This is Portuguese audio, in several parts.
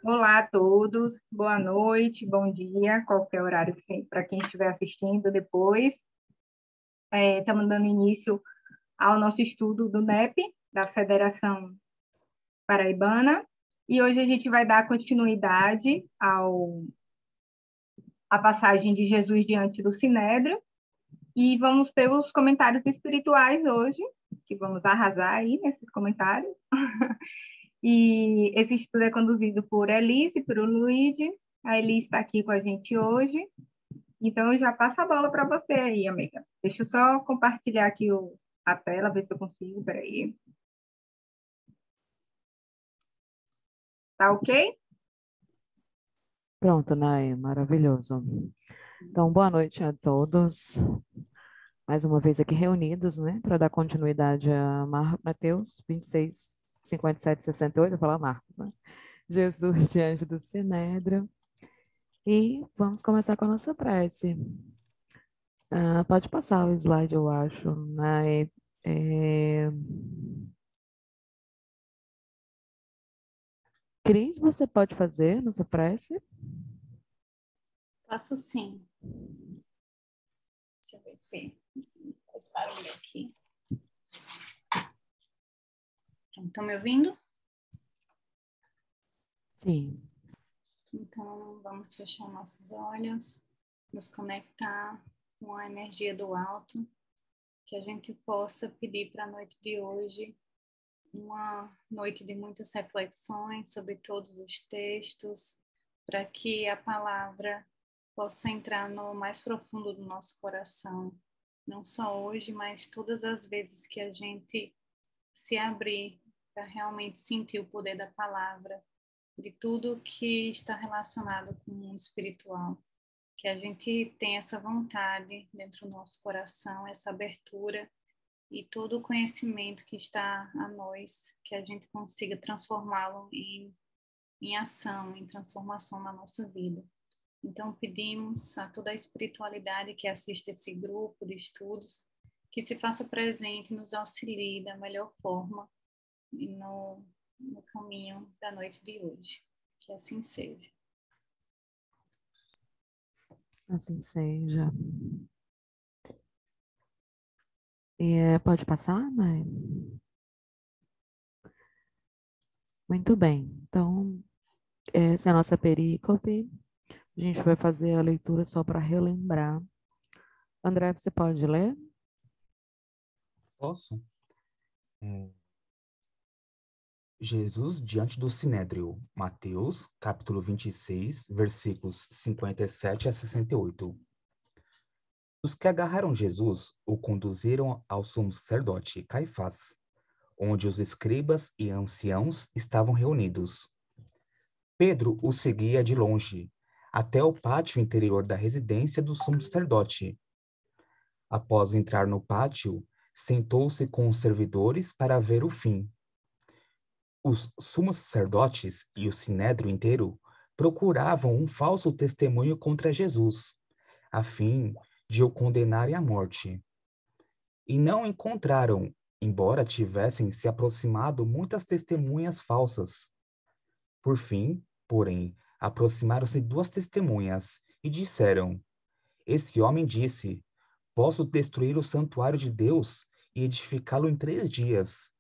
Olá a todos, boa noite, bom dia, qualquer horário para quem estiver assistindo depois. Estamos dando início ao nosso estudo do NEP, da Federação Paraibana, e hoje a gente vai dar continuidade à passagem de Jesus diante do Sinédrio, e vamos ter os comentários espirituais hoje, que vamos arrasar aí nesses comentários. E esse estudo é conduzido por Elise e por Luigi. A Elise está aqui com a gente hoje. Então, eu já passo a bola para você aí, amiga. Deixa eu só compartilhar aqui a tela, ver se eu consigo. Peraí. Tá ok? Pronto, Nai, maravilhoso. Então, boa noite a todos. Mais uma vez aqui reunidos, né, para dar continuidade a Mateus 26, 57, 68, eu vou falar Marcos, né? Jesus diante do Sinédrio. E vamos começar com a nossa prece. Pode passar o slide, eu acho, né? Cris, você pode fazer nossa prece? Faço sim. Deixa eu ver se faz barulho aqui. Estão me ouvindo? Sim. Então, vamos fechar nossos olhos, nos conectar com a energia do alto, que a gente possa pedir para a noite de hoje uma noite de muitas reflexões sobre todos os textos, para que a palavra possa entrar no mais profundo do nosso coração, não só hoje, mas todas as vezes que a gente se abrir para realmente sentir o poder da palavra, de tudo que está relacionado com o mundo espiritual, que a gente tem essa vontade dentro do nosso coração, essa abertura e todo o conhecimento que está a nós, que a gente consiga transformá-lo em ação, em transformação na nossa vida. Então, pedimos a toda a espiritualidade que assiste esse grupo de estudos, que se faça presente e nos auxilie da melhor forma no caminho da noite de hoje. Que assim seja. Assim seja. Pode passar, né? Muito bem. Então, essa é a nossa perícope. A gente vai fazer a leitura só para relembrar. André, você pode ler? Posso? Jesus diante do Sinédrio, Mateus, capítulo 26, versículos 57 a 68. Os que agarraram Jesus o conduziram ao sumo sacerdote Caifás, onde os escribas e anciãos estavam reunidos. Pedro o seguia de longe, até o pátio interior da residência do sumo sacerdote. Após entrar no pátio, sentou-se com os servidores para ver o fim. Os sumos sacerdotes e o sinédrio inteiro procuravam um falso testemunho contra Jesus, a fim de o condenarem à morte. E não encontraram, embora tivessem se aproximado muitas testemunhas falsas. Por fim, porém, aproximaram-se duas testemunhas e disseram: Esse homem disse: Posso destruir o santuário de Deus e edificá-lo em 3 dias.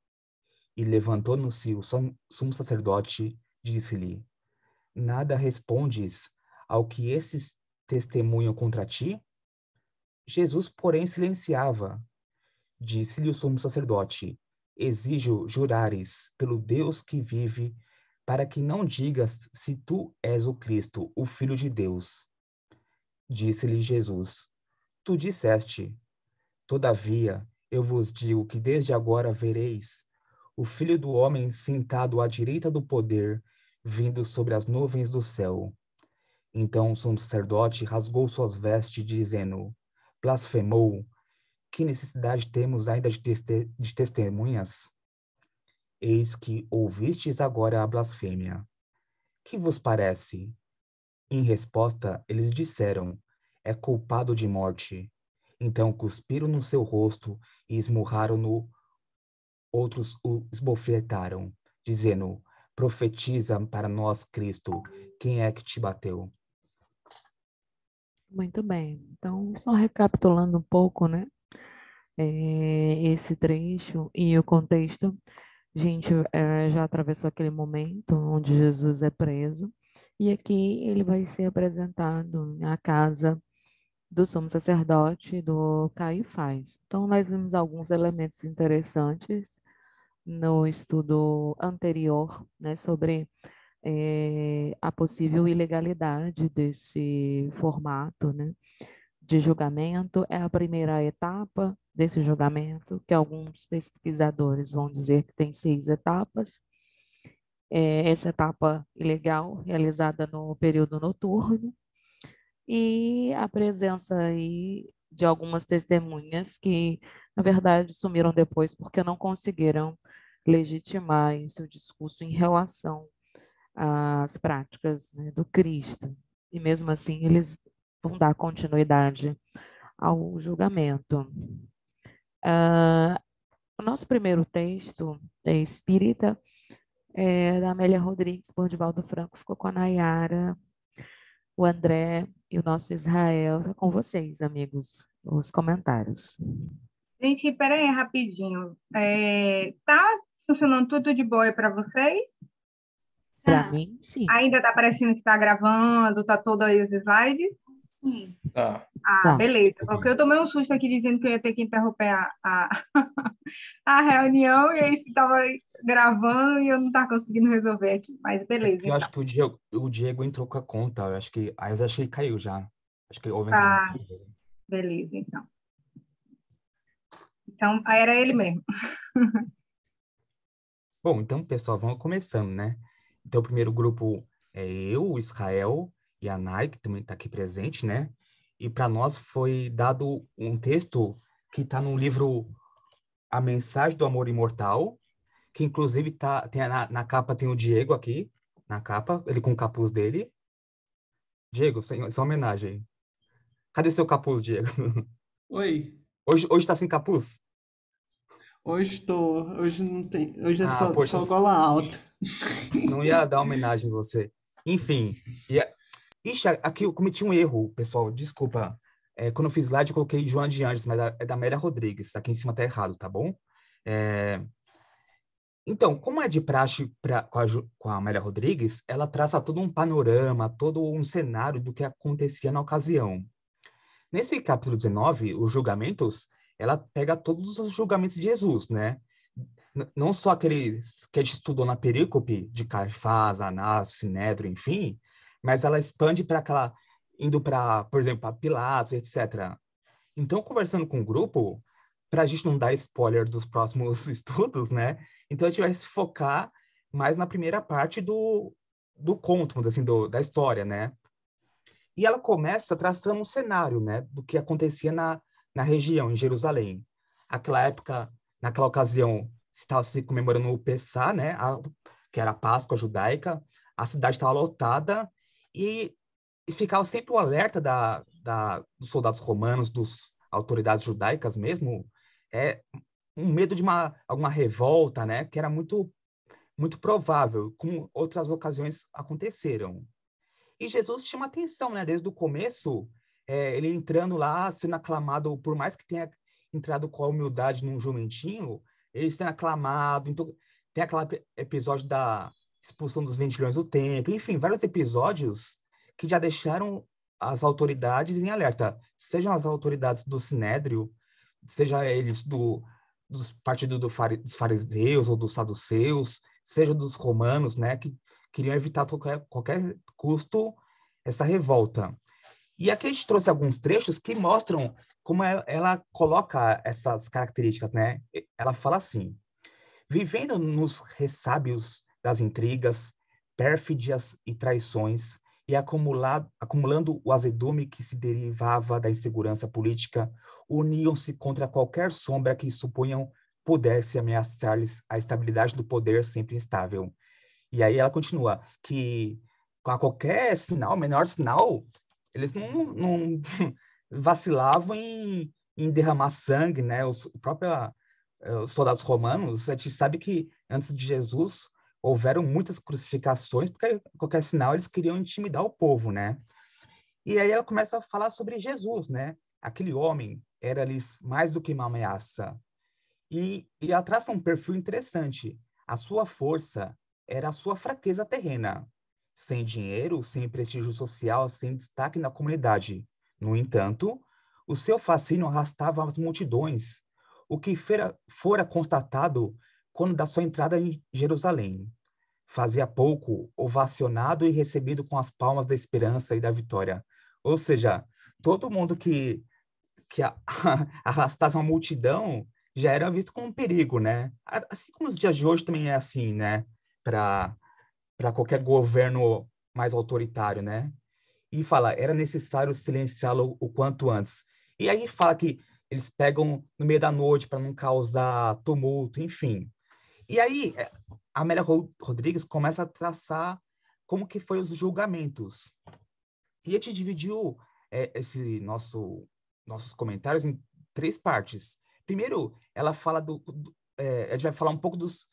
E levantando-se o sumo sacerdote, disse-lhe: Nada respondes ao que esses testemunham contra ti? Jesus, porém, silenciava. Disse-lhe o sumo sacerdote: Exijo jurares pelo Deus que vive, para que não digas se tu és o Cristo, o Filho de Deus. Disse-lhe Jesus: Tu disseste. Todavia, eu vos digo que desde agora vereis o Filho do Homem sentado à direita do poder, vindo sobre as nuvens do céu. Então o sumo sacerdote rasgou suas vestes, dizendo: Blasfemou! Que necessidade temos ainda de testemunhas? Eis que ouvistes agora a blasfêmia. Que vos parece? Em resposta, eles disseram: É culpado de morte. Então cuspiram no seu rosto e esmurraram-no. Outros o esbofetaram, dizendo: profetiza para nós, Cristo, quem é que te bateu? Muito bem. Então, só recapitulando um pouco, né? Esse trecho e o contexto, a gente já atravessou aquele momento onde Jesus é preso, e aqui ele vai ser apresentado na casa do sumo sacerdote do Caifás. Então, nós vimos alguns elementos interessantes no estudo anterior, né, sobre a possível ilegalidade desse formato, né, de julgamento. É a primeira etapa desse julgamento, que alguns pesquisadores vão dizer que tem 6 etapas. Essa etapa ilegal, realizada no período noturno, e a presença aí de algumas testemunhas que, na verdade, sumiram depois porque não conseguiram legitimar o seu discurso em relação às práticas, né, do Cristo. E mesmo assim, eles vão dar continuidade ao julgamento. O nosso primeiro texto é espírita, da Amélia Rodrigues, por Divaldo Franco, ficou com a Nayara, o André e o nosso Israel. Tá com vocês, amigos, os comentários. Gente, peraí, rapidinho. Tá funcionando tudo de boa para vocês? Para mim, sim. Ainda tá parecendo que tá gravando, tá todo aí os slides? Sim. Tá. Tá. Beleza. Porque eu tomei um susto aqui dizendo que eu ia ter que interromper a reunião, e aí estava gravando e eu não estava conseguindo resolver aqui. Mas beleza, Eu acho então. que o Diego entrou com a conta. Eu acho que caiu já. Acho que houve Tá. entrada. Beleza, então. Então, aí era ele mesmo. Bom, então, pessoal, vamos começando, né? Então, o primeiro grupo é eu, o Israel e a Nai, que também está aqui presente, né? E para nós foi dado um texto que está no livro A Mensagem do Amor Imortal, que inclusive na capa tem o Diego aqui, na capa, ele com o capuz dele. Diego, só homenagem. Cadê seu capuz, Diego? Oi. Hoje tá sem capuz? Hoje estou. Hoje não tem. Hoje é Poxa, só gola alta. não ia dar homenagem a você. Enfim, ixi, aqui eu cometi um erro, pessoal, desculpa. Quando eu fiz slide, eu coloquei Joana de Anjos, mas é da Amélia Rodrigues. Aqui em cima tá errado, tá bom? Então, como é de praxe com a Amélia Rodrigues, ela traça todo um panorama, todo um cenário do que acontecia na ocasião. Nesse capítulo 19, os julgamentos, ela pega todos os julgamentos de Jesus, né? Não só aqueles que a gente estudou na perícope de Caifás, Anás, Sinédrio, enfim, mas ela expande para indo para, por exemplo, para Pilatos, etc. Então, conversando com o grupo, para a gente não dar spoiler dos próximos estudos, né? Então, a gente vai se focar mais na primeira parte do conto, vamos dizer assim, da história, né? E ela começa traçando um cenário, né, do que acontecia na região, em Jerusalém. Naquela época, naquela ocasião, estava se comemorando o Pessá, né, que era a Páscoa judaica. A cidade estava lotada e ficava sempre o alerta dos soldados romanos, das autoridades judaicas mesmo, um medo de alguma revolta, né, que era muito, muito provável, como outras ocasiões aconteceram. E Jesus chama atenção, né? Desde o começo, ele entrando lá, sendo aclamado, por mais que tenha entrado com a humildade num jumentinho, ele sendo aclamado. Então, tem aquele episódio da expulsão dos 20 leões do templo, enfim, vários episódios que já deixaram as autoridades em alerta. Sejam as autoridades do Sinédrio, seja eles dos partidos dos fariseus ou dos saduceus, seja dos romanos, né? Que queriam evitar a qualquer custo essa revolta. E aqui a gente trouxe alguns trechos que mostram como ela coloca essas características, né? Ela fala assim: vivendo nos ressábios das intrigas, pérfidas e traições, e acumulando o azedume que se derivava da insegurança política, uniam-se contra qualquer sombra que supunham pudesse ameaçar-lhes a estabilidade do poder sempre instável. E aí ela continua que a qualquer sinal, menor sinal, eles não vacilavam em derramar sangue, né? Os soldados romanos, a gente sabe que antes de Jesus, houveram muitas crucificações, porque qualquer sinal eles queriam intimidar o povo, né? E aí ela começa a falar sobre Jesus, né? Aquele homem era-lhes mais do que uma ameaça. E ela traça um perfil interessante. A sua força era a sua fraqueza terrena. Sem dinheiro, sem prestígio social, sem destaque na comunidade. No entanto, o seu fascínio arrastava as multidões, o que fora constatado quando da sua entrada em Jerusalém. Fazia pouco, ovacionado e recebido com as palmas da esperança e da vitória. Ou seja, todo mundo que arrastasse uma multidão já era visto como um perigo, né? Assim como os dias de hoje também é assim, né? Para qualquer governo mais autoritário, né? E fala, era necessário silenciá-lo o quanto antes. E aí fala que eles pegam no meio da noite para não causar tumulto, enfim. E aí a Amélia Rodrigues começa a traçar como que foi os julgamentos. E a gente dividiu nossos comentários em 3 partes. Primeiro, ela fala a gente vai falar um pouco dos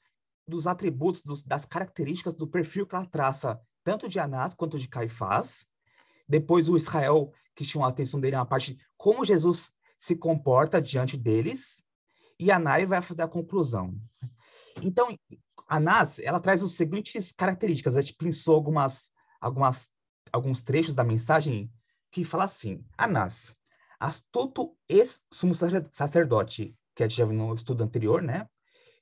atributos, das características do perfil que ela traça, tanto de Anás quanto de Caifás. Depois, o Israel, que chamou a atenção dele, é uma parte de como Jesus se comporta diante deles. E a Nai vai fazer a conclusão. Então, Anás, ela traz as seguintes características. A gente pensou alguns trechos da mensagem que fala assim: Anás, astuto ex-sumo sacerdote, que a gente já viu no estudo anterior, né?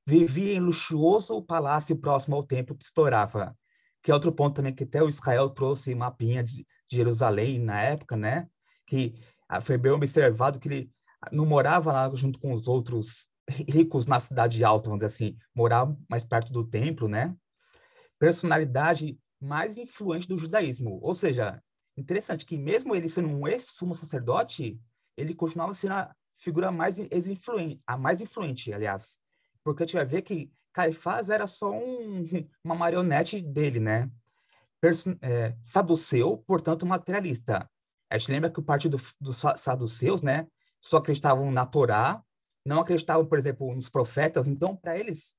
Vivia em luxuoso palácio próximo ao templo que explorava. Que é outro ponto também que até o Israel trouxe mapinha de Jerusalém na época, né? Que foi bem observado que ele não morava lá junto com os outros ricos na cidade alta, vamos dizer assim, morava mais perto do templo, né? Personalidade mais influente do judaísmo. Ou seja, interessante que mesmo ele sendo um ex-sumo sacerdote, ele continuava sendo a figura a mais influente, aliás. Porque a gente vai ver que Caifás era só uma marionete dele, né? Saduceu, portanto, materialista. A gente lembra que o partido dos saduceus, né, só acreditavam na Torá, não acreditavam, por exemplo, nos profetas. Então, para eles,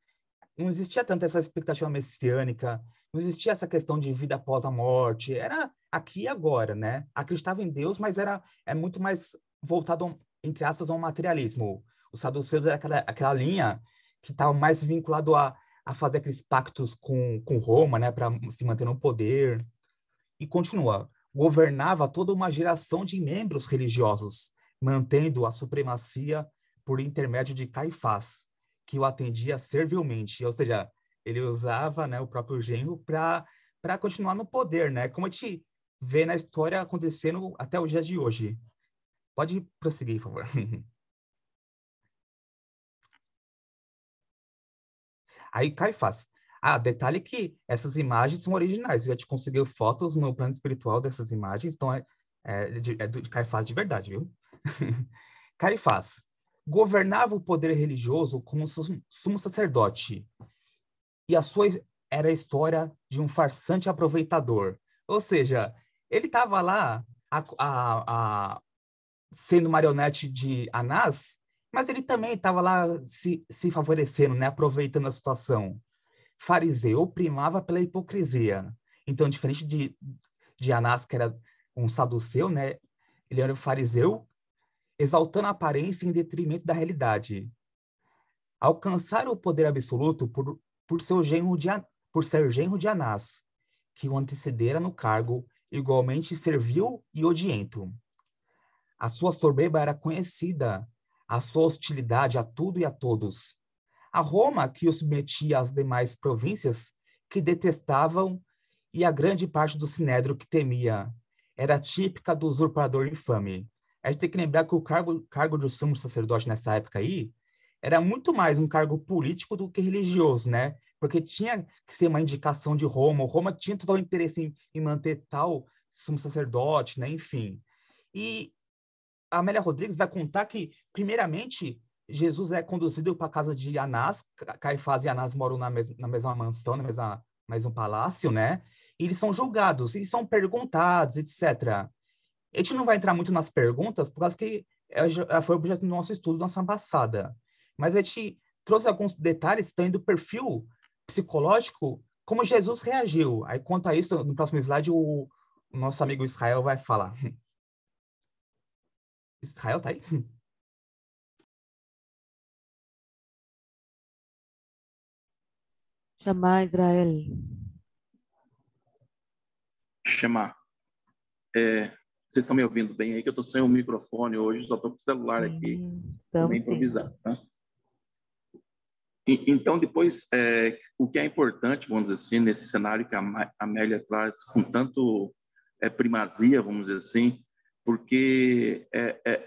não existia tanto essa expectativa messiânica, não existia essa questão de vida após a morte. Era aqui e agora, né? Acreditava em Deus, mas é muito mais voltado, entre aspas, ao materialismo. Os saduceus era aquela linha que estava mais vinculado a fazer aqueles pactos com Roma, né, para se manter no poder. E continua, governava toda uma geração de membros religiosos, mantendo a supremacia por intermédio de Caifás, que o atendia servilmente, ou seja, ele usava, né, o próprio genro para continuar no poder, né, como a gente vê na história acontecendo até os dias de hoje. Pode prosseguir, por favor. Aí Caifás. Detalhe que essas imagens são originais. Eu já te consegui fotos no plano espiritual dessas imagens, então de Caifás de verdade, viu? Caifás governava o poder religioso como sumo sacerdote. E a sua era a história de um farsante aproveitador. Ou seja, ele estava lá sendo marionete de Anás, mas ele também estava lá se favorecendo, né? Aproveitando a situação. Fariseu primava pela hipocrisia. Então, diferente de Anás, que era um saduceu, né? Ele era um fariseu, exaltando a aparência em detrimento da realidade. Alcançar o poder absoluto por ser genro de Anás, que o antecedera no cargo, igualmente servil e odiento. A sua soberba era conhecida, a sua hostilidade a tudo e a todos. A Roma, que o submetia às demais províncias, que detestavam, e a grande parte do sinédrio que temia, era típica do usurpador infame. A gente tem que lembrar que o cargo de sumo sacerdote nessa época aí era muito mais um cargo político do que religioso, né? Porque tinha que ser uma indicação de Roma. Roma tinha total interesse em manter tal sumo sacerdote, né? Enfim. E a Amélia Rodrigues vai contar que, primeiramente, Jesus é conduzido para a casa de Anás. Caifás e Anás moram na mesma mansão, no mesmo palácio, né? E eles são julgados, e são perguntados, etc. A gente não vai entrar muito nas perguntas, por causa que foi objeto do nosso estudo na semana passada. Mas a gente trouxe alguns detalhes também do perfil psicológico como Jesus reagiu. Aí, quanto a isso, no próximo slide, o nosso amigo Israel vai falar. Israel tá aí? Chamar Israel. Chamar. Vocês estão me ouvindo bem aí, que eu estou sem o microfone hoje, só estou com o celular aqui. Estamos improvisando, tá? Então, depois, o que é importante, vamos dizer assim, nesse cenário que a Amélia traz com tanto primazia, vamos dizer assim, porque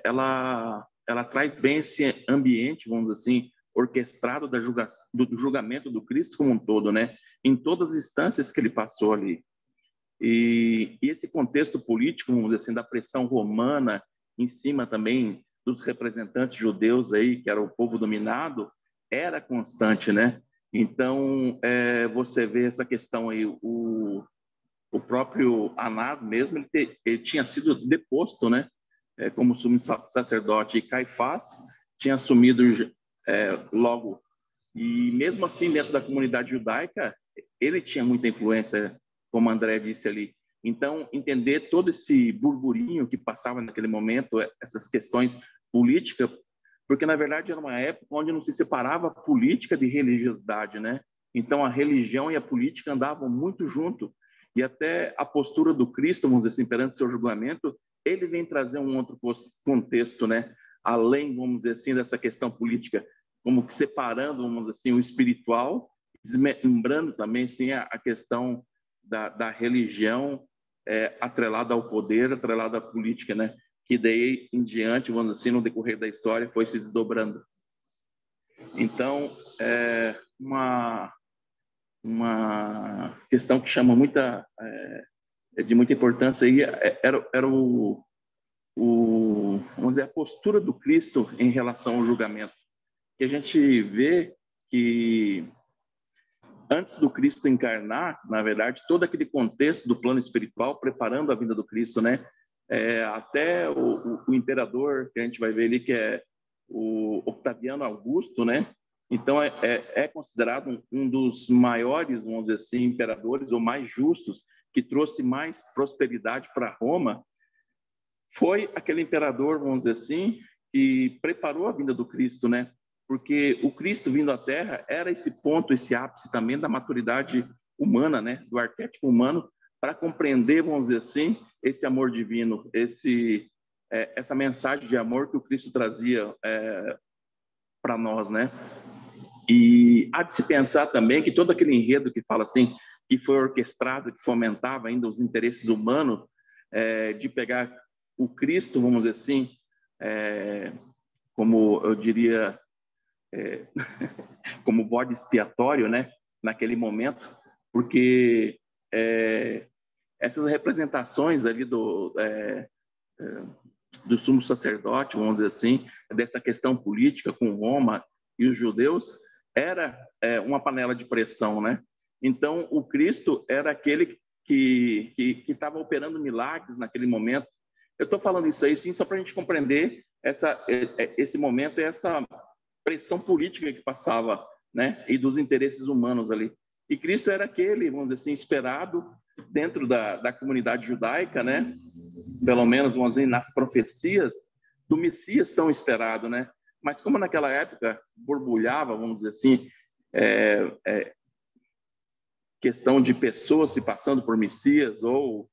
ela traz bem esse ambiente, vamos dizer assim, orquestrado do julgamento do Cristo como um todo, né? Em todas as instâncias que ele passou ali. E esse contexto político, vamos dizer assim, da pressão romana em cima também dos representantes judeus aí, que era o povo dominado, era constante, né? Então, você vê essa questão aí, o próprio Anás mesmo, ele tinha sido deposto, né? Como sumo sacerdote, e Caifás tinha assumido logo. E mesmo assim, dentro da comunidade judaica, ele tinha muita influência, como André disse ali. Então, entender todo esse burburinho que passava naquele momento, essas questões políticas, porque, na verdade, era uma época onde não se separava política de religiosidade, né? Então, a religião e a política andavam muito junto. E até a postura do Cristo, vamos dizer assim, perante seu julgamento, ele vem trazer um outro contexto, né? Além, vamos dizer assim, dessa questão política, como que separando, vamos dizer assim, o espiritual, desmembrando também, assim, a questão da religião atrelada ao poder, atrelada à política, né? Que daí em diante, vamos dizer assim, no decorrer da história, foi se desdobrando. Então, uma questão que chama de muita importância aí era vamos dizer, a postura do Cristo em relação ao julgamento. Que a gente vê que antes do Cristo encarnar, na verdade, todo aquele contexto do plano espiritual preparando a vinda do Cristo, né? Até o imperador, que a gente vai ver ali, que é o Octaviano Augusto, né? Então, é considerado um dos maiores, vamos dizer assim, imperadores, ou mais justos, que trouxe mais prosperidade para Roma. Foi aquele imperador, vamos dizer assim, que preparou a vinda do Cristo, né? Porque o Cristo vindo à Terra era esse ponto, esse ápice também da maturidade humana, né? Do arquétipo humano, para compreender, vamos dizer assim, esse amor divino, essa mensagem de amor que o Cristo trazia para nós, né? E há de se pensar também que todo aquele enredo que fala assim, que foi orquestrado, que fomentava ainda os interesses humanos, de pegar o Cristo, vamos dizer assim, como eu diria, como bode expiatório, né? Naquele momento, porque essas representações ali do sumo sacerdote, vamos dizer assim, dessa questão política com Roma e os judeus, era uma panela de pressão, né? Então, o Cristo era aquele que estava operando milagres naquele momento. Eu estou falando isso aí, sim, só para a gente compreender esse momento e essa pressão política que passava, né? E dos interesses humanos ali. E Cristo era aquele, vamos dizer assim, esperado dentro da comunidade judaica, né? Pelo menos, vamos dizer, nas profecias do Messias tão esperado, né? Mas como naquela época borbulhava, vamos dizer assim, questão de pessoas se passando por Messias ou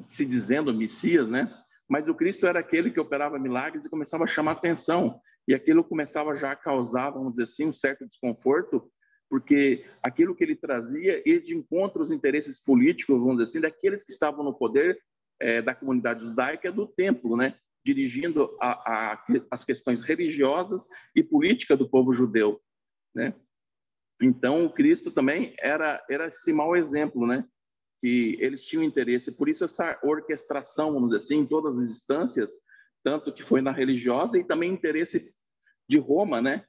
se dizendo Messias, né? Mas o Cristo era aquele que operava milagres e começava a chamar atenção. E aquilo começava já a causar, vamos dizer assim, um certo desconforto, porque aquilo que ele trazia ia de encontro aos interesses políticos, vamos dizer assim, daqueles que estavam no poder da comunidade judaica do templo, né? Dirigindo as questões religiosas e políticas do povo judeu, né? Então, o Cristo também era esse mau exemplo, né? Que eles tinham interesse. Por isso, essa orquestração, vamos dizer assim, em todas as instâncias, tanto que foi na religiosa e também interesse de Roma, né?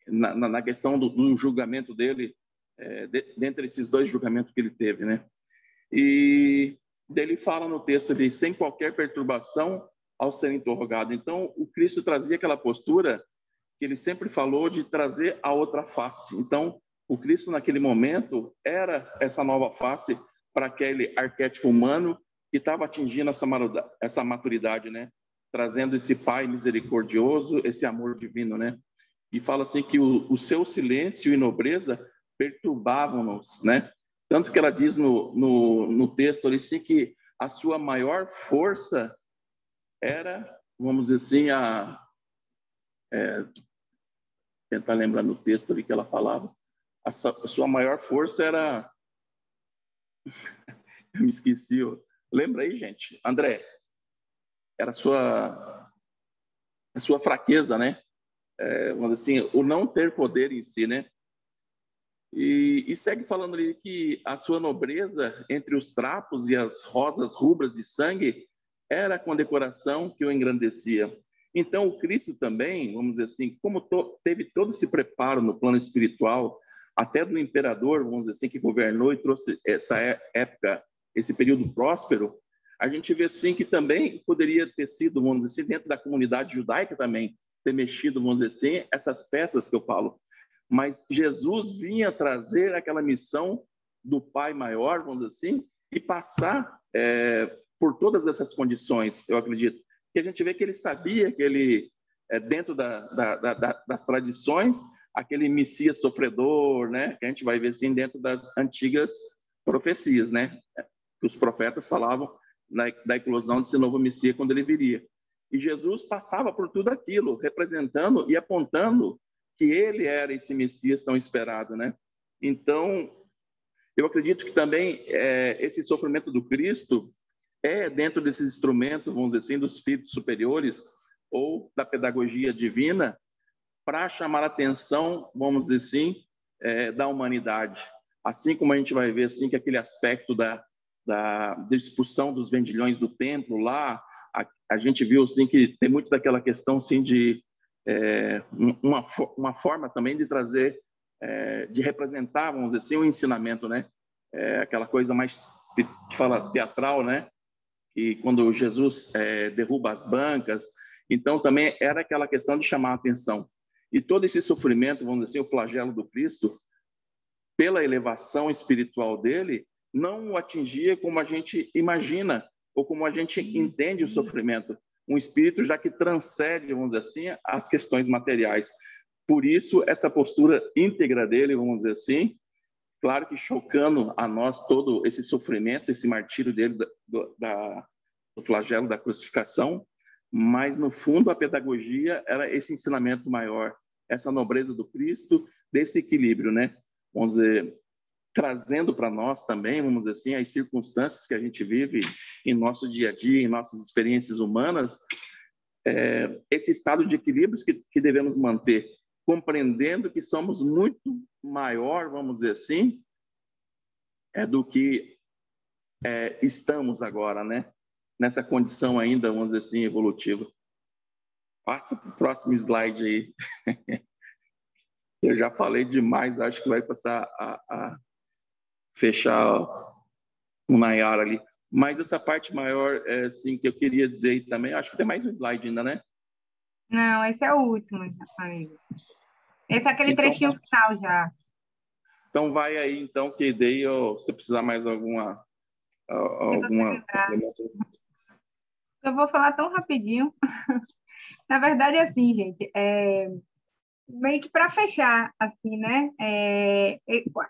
Na questão do julgamento dele, dentre esses dois julgamentos que ele teve, né? E dele fala no texto de sem qualquer perturbação ao ser interrogado. Então, o Cristo trazia aquela postura que ele sempre falou de trazer a outra face. Então, O Cristo, naquele momento, era essa nova face para aquele arquétipo humano que estava atingindo essa maturidade, né? Trazendo esse Pai misericordioso, esse amor divino, né? E fala assim que o seu silêncio e nobreza perturbavam-nos, né? Tanto que ela diz no texto ali, assim, que a sua maior força era, vamos dizer assim, tentar lembrar no texto ali que ela falava, a sua maior força era... Eu me esqueci. Lembra aí, gente? André, era a sua fraqueza, né? Vamos dizer assim, o não ter poder em si, né? E segue falando ali que a sua nobreza entre os trapos e as rosas rubras de sangue era a condecoração que o engrandecia. Então, o Cristo também, vamos dizer assim, como teve todo esse preparo no plano espiritual, até do imperador, vamos dizer assim, que governou e trouxe essa época, esse período próspero, a gente vê assim que também poderia ter sido, vamos dizer assim, dentro da comunidade judaica também, ter mexido, vamos dizer assim, essas peças que eu falo. Mas Jesus vinha trazer aquela missão do Pai maior, vamos dizer assim, e passar por todas essas condições, eu acredito. Que a gente vê que ele sabia que ele, dentro das tradições, aquele Messias sofredor, né? Que a gente vai ver assim dentro das antigas profecias, né? Que os profetas falavam da eclosão desse novo Messias quando ele viria. E Jesus passava por tudo aquilo, representando e apontando que ele era esse Messias tão esperado, né? Então, eu acredito que também esse sofrimento do Cristo dentro desses instrumentos, vamos dizer assim, dos espíritos superiores ou da pedagogia divina, para chamar a atenção, vamos dizer assim, da humanidade. Assim como a gente vai ver assim que aquele aspecto da expulsão dos vendilhões do templo lá, a gente viu assim que tem muito daquela questão assim de uma forma também de trazer, de representar, vamos dizer assim, um ensinamento, né? Aquela coisa mais que fala teatral, né? E quando Jesus derruba as bancas, então também era aquela questão de chamar a atenção. E todo esse sofrimento, vamos dizer assim, o flagelo do Cristo, pela elevação espiritual dele, não o atingia como a gente imagina ou como a gente entende o sofrimento. Um espírito já que transcende, vamos dizer assim, as questões materiais. Por isso, essa postura íntegra dele, vamos dizer assim, claro que chocando a nós todo esse sofrimento, esse martírio dele do flagelo da crucificação, mas no fundo a pedagogia era esse ensinamento maior, essa nobreza do Cristo, desse equilíbrio, né? Vamos dizer, trazendo para nós também, vamos dizer assim, as circunstâncias que a gente vive em nosso dia a dia, em nossas experiências humanas, esse estado de equilíbrio que devemos manter, compreendendo que somos muito maior, vamos dizer assim, do que estamos agora, né? Nessa condição ainda, vamos dizer assim, evolutiva. Passa para o próximo slide aí. Eu já falei demais, acho que vai passar a fechar o Nayara ali. Mas essa parte maior, assim, que eu queria dizer aí também, acho que tem mais um slide ainda, né? Não, esse é o último, amigo. Esse é aquele então, trechinho final já. Então vai aí, então, que daí se precisar mais alguma Eu vou falar tão rapidinho. Na verdade, assim, gente, meio que para fechar, assim, né?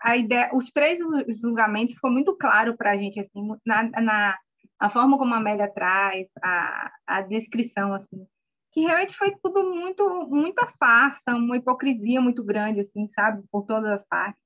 A ideia, os três julgamentos ficou muito claro para a gente, assim, a forma como a Amélia traz, a descrição, assim, que realmente foi tudo muita farsa, uma hipocrisia muito grande, assim, sabe, por todas as partes,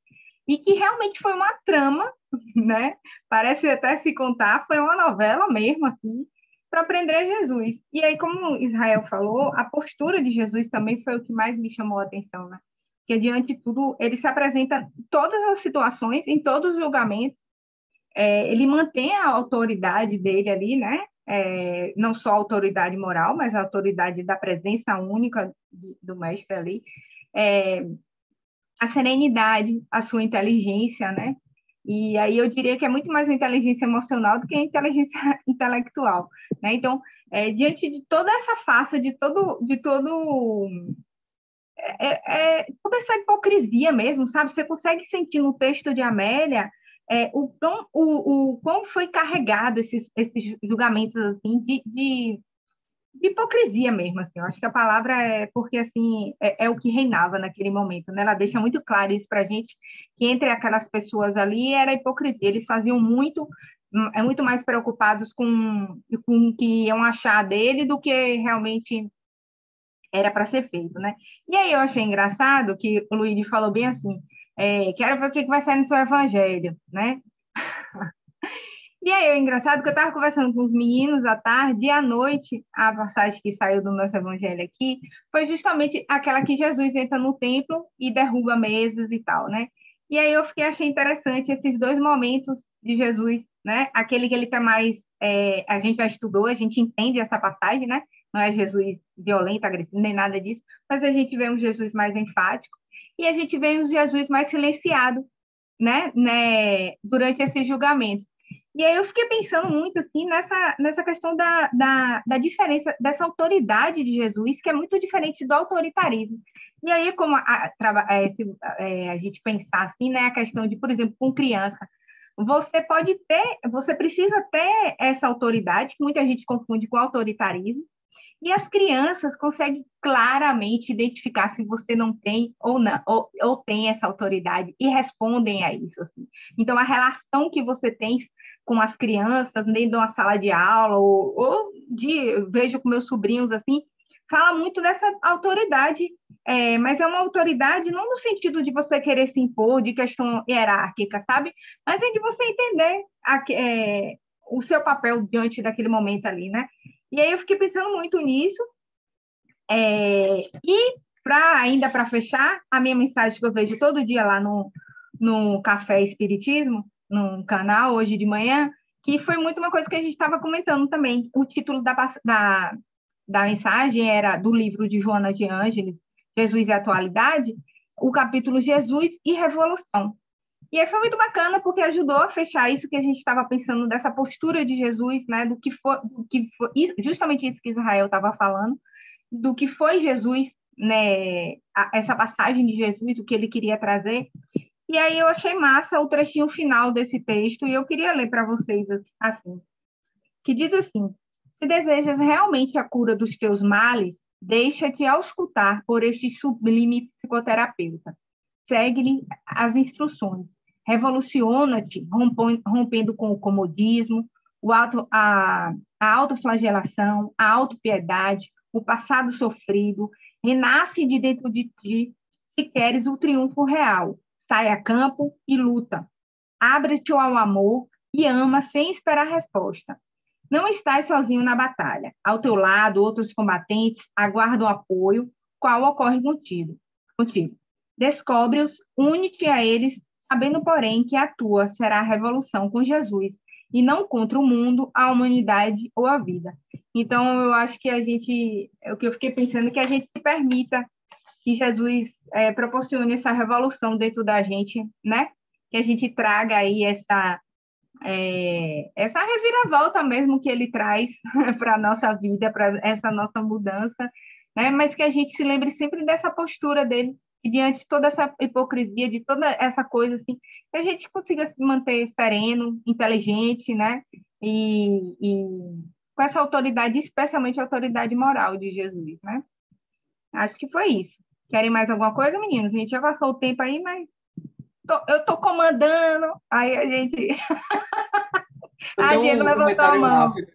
e que realmente foi uma trama, né? Parece até se contar, foi uma novela mesmo, assim, para prender Jesus. E aí, como Israel falou, a postura de Jesus também foi o que mais me chamou a atenção, né? Porque, diante de tudo, ele se apresenta em todas as situações, em todos os julgamentos, ele mantém a autoridade dele ali, né? Não só a autoridade moral, mas a autoridade da presença única do mestre ali, a serenidade, a sua inteligência, né? E aí eu diria que é muito mais uma inteligência emocional do que a inteligência intelectual, né? Então, diante de toda essa farsa, de todo toda essa hipocrisia mesmo, sabe? Você consegue sentir no texto de Amélia o quão foi carregado esses julgamentos assim de hipocrisia mesmo, assim. Eu acho que a palavra é porque assim é o que reinava naquele momento, né? Ela deixa muito claro isso para a gente, que entre aquelas pessoas ali era hipocrisia. Eles faziam muito mais preocupados com o que iam achar dele do que realmente era para ser feito, né? E aí eu achei engraçado que o Luigi falou bem assim, quero ver o que vai sair no seu evangelho, né? E aí, é engraçado que eu estava conversando com os meninos à tarde e à noite, a passagem que saiu do nosso evangelho aqui foi justamente aquela que Jesus entra no templo e derruba mesas e tal, né? E aí eu achei interessante esses dois momentos de Jesus, né? Aquele que ele está mais, a gente já estudou, a gente entende essa passagem, né? Não é Jesus violento, agressivo, nem nada disso, mas a gente vê um Jesus mais enfático e a gente vê um Jesus mais silenciado, né? Durante esses julgamentos. E aí eu fiquei pensando muito assim nessa questão da diferença dessa autoridade de Jesus, que é muito diferente do autoritarismo. E aí, como a gente pensar assim, né, a questão de, por exemplo, com criança, você precisa ter essa autoridade, que muita gente confunde com autoritarismo, e as crianças conseguem claramente identificar se você não tem ou não, ou tem essa autoridade, e respondem a isso, assim. Então, a relação que você tem com as crianças, dentro de uma sala de aula, vejo com meus sobrinhos, assim, fala muito dessa autoridade, mas é uma autoridade não no sentido de você querer se impor, de questão hierárquica, sabe? Mas é de você entender o seu papel diante daquele momento ali, né? E aí eu fiquei pensando muito nisso, e ainda para fechar, a minha mensagem que eu vejo todo dia lá no Café Espiritismo, num canal hoje de manhã, que foi muito uma coisa que a gente estava comentando também. O título da mensagem era do livro de Joana de Ângeles, Jesus e a Atualidade, o capítulo Jesus e Revolução. E aí foi muito bacana, porque ajudou a fechar isso que a gente estava pensando, dessa postura de Jesus, né, do que foi justamente isso que Israel estava falando, do que foi Jesus, né, essa passagem de Jesus, o que ele queria trazer. E aí eu achei massa o trechinho final desse texto, e eu queria ler para vocês assim, que diz assim: se desejas realmente a cura dos teus males, deixa-te auscultar por este sublime psicoterapeuta. Segue-lhe as instruções. Revoluciona-te, rompendo com o comodismo, a autoflagelação, a autopiedade, o passado sofrido. Renasce de dentro de ti, se queres o triunfo real. Sai a campo e luta. Abre-te ao amor e ama sem esperar resposta. Não estás sozinho na batalha. Ao teu lado, outros combatentes aguardam apoio, qual ocorre contigo. Descobre-os, une-te a eles, sabendo, porém, que a tua será a revolução com Jesus, e não contra o mundo, a humanidade ou a vida. Então, eu acho que o que eu fiquei pensando é que a gente se permita que Jesus proporcione essa revolução dentro da gente, né? Que a gente traga aí essa reviravolta mesmo que ele traz para a nossa vida, para essa nossa mudança, né? Mas que a gente se lembre sempre dessa postura dele, e diante de toda essa hipocrisia, de toda essa coisa, assim, que a gente consiga se manter sereno, inteligente, né? E com essa autoridade, especialmente a autoridade moral de Jesus, né? Acho que foi isso. Querem mais alguma coisa, meninos? A gente já passou o tempo aí, mas eu tô comandando, aí a gente... Eu Ai, tenho Diego um levantou a comentário mão. rápido.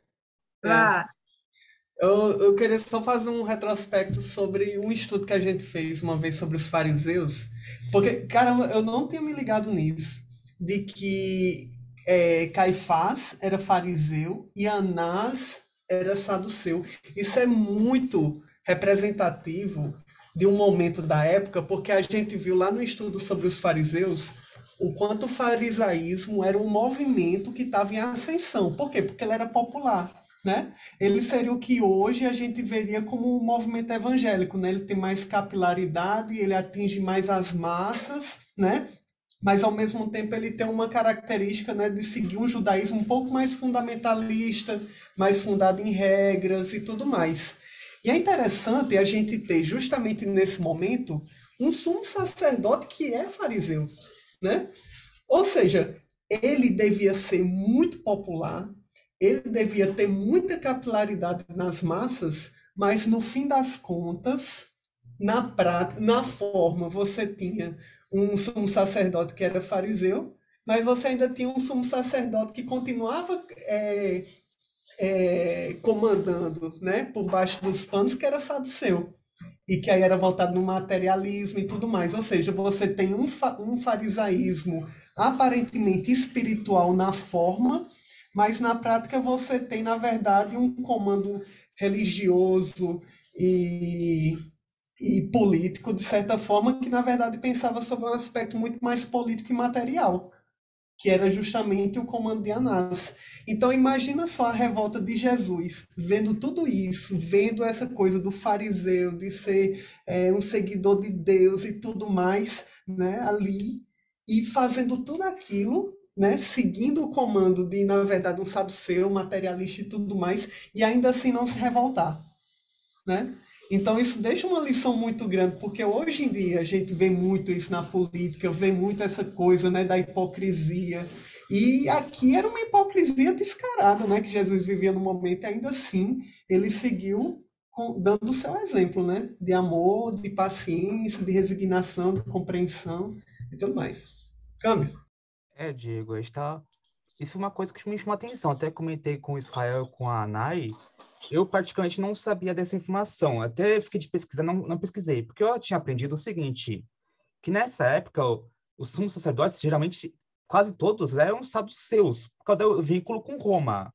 Vá. Eu queria só fazer um retrospecto sobre um estudo que a gente fez uma vez sobre os fariseus, porque, caramba, eu não tinha me ligado nisso, de que Caifás era fariseu e Anás era saduceu. Isso é muito representativo de um momento da época, porque a gente viu lá no estudo sobre os fariseus o quanto o farisaísmo era um movimento que estava em ascensão. Por quê? Porque ele era popular, né? Ele seria o que hoje a gente veria como um movimento evangélico, né? Ele tem mais capilaridade, ele atinge mais as massas, né? Mas ao mesmo tempo ele tem uma característica, né, de seguir um judaísmo um pouco mais fundamentalista, mais fundado em regras e tudo mais. E é interessante a gente ter, justamente nesse momento, um sumo sacerdote que é fariseu, né? Ou seja, ele devia ser muito popular, ele devia ter muita capilaridade nas massas, mas no fim das contas, na prática, na forma, você tinha um sumo sacerdote que era fariseu, mas você ainda tinha um sumo sacerdote que continuava comandando, né, por baixo dos panos, que era saduceu. E que aí era voltado no materialismo e tudo mais. Ou seja, você tem um farisaísmo aparentemente espiritual na forma, mas na prática você tem, na verdade, um comando religioso e, e político, de certa forma, que na verdade pensava sobre um aspecto muito mais político e material, que era justamente o comando de Anás. Então imagina só a revolta de Jesus, vendo tudo isso, vendo essa coisa do fariseu, de ser um seguidor de Deus e tudo mais, né, ali, e fazendo tudo aquilo, né, seguindo o comando de, na verdade, um saduceu, materialista e tudo mais, e ainda assim não se revoltar, né? Então isso deixa uma lição muito grande, porque hoje em dia a gente vê muito isso na política, vê muito essa coisa, né, da hipocrisia. E aqui era uma hipocrisia descarada, né, que Jesus vivia no momento, e ainda assim ele seguiu dando o seu exemplo, né, de amor, de paciência, de resignação, de compreensão e tudo mais. Câmbio. Diego, isso foi uma coisa que me chamou a atenção. Até comentei com o Israel, com a Anai. Eu, particularmente, não sabia dessa informação. Até fiquei de pesquisar, não pesquisei, porque eu tinha aprendido o seguinte, que nessa época, os sumos sacerdotes, geralmente, quase todos eram saduceus, por causa do vínculo com Roma.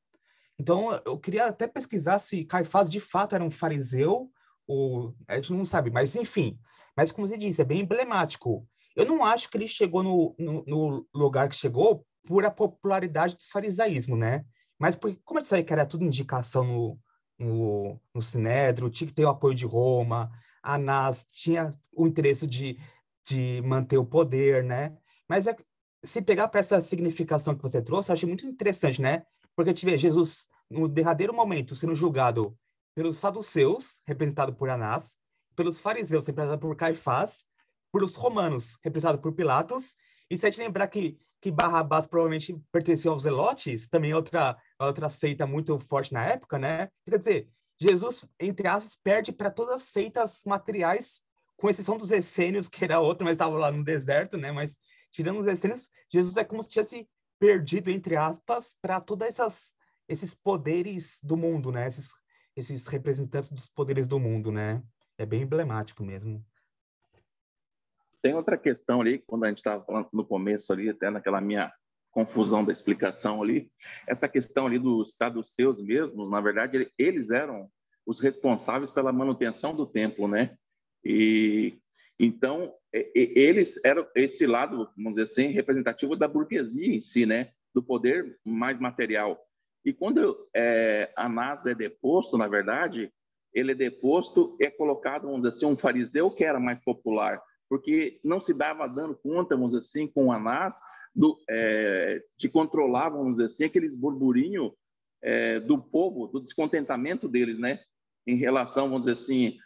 Então, eu queria até pesquisar se Caifás, de fato, era um fariseu, ou a gente não sabe, mas enfim. Mas, como você disse, é bem emblemático. Eu não acho que ele chegou no lugar que chegou por a popularidade do farisaísmo, né? Mas como eu disse aí que era tudo indicação no Sinédrio, tinha que ter o apoio de Roma, Anás tinha o interesse de manter o poder, né? Mas se pegar para essa significação que você trouxe, eu achei muito interessante, né? Porque a gente vê Jesus, no derradeiro momento, sendo julgado pelos saduceus, representado por Anás, pelos fariseus, representado por Caifás, pelos romanos, representado por Pilatos, e se a gente lembrar que Barrabás provavelmente pertencia aos zelotes, também outra seita muito forte na época, né? Quer dizer, Jesus, entre aspas, perde para todas as seitas materiais, com exceção dos essênios, que era outra, mas estava lá no deserto, né? Mas tirando os essênios, Jesus é como se tivesse perdido, entre aspas, para todos esses poderes do mundo, né? Esses representantes dos poderes do mundo, né? É bem emblemático mesmo. Tem outra questão ali, quando a gente estava falando no começo ali, até naquela minha confusão da explicação ali, essa questão ali dos saduceus mesmos, na verdade, eles eram os responsáveis pela manutenção do templo, né? E então eles eram esse lado, vamos dizer assim, representativo da burguesia em si, né? Do poder mais material. E quando Anás é deposto, na verdade, ele é deposto, é colocado, vamos dizer assim, um fariseu que era mais popular, porque não se dava dando conta, vamos dizer assim, com Anás, de controlar, vamos dizer assim, aqueles burburinhos do povo, do descontentamento deles, né? Em relação, vamos dizer assim,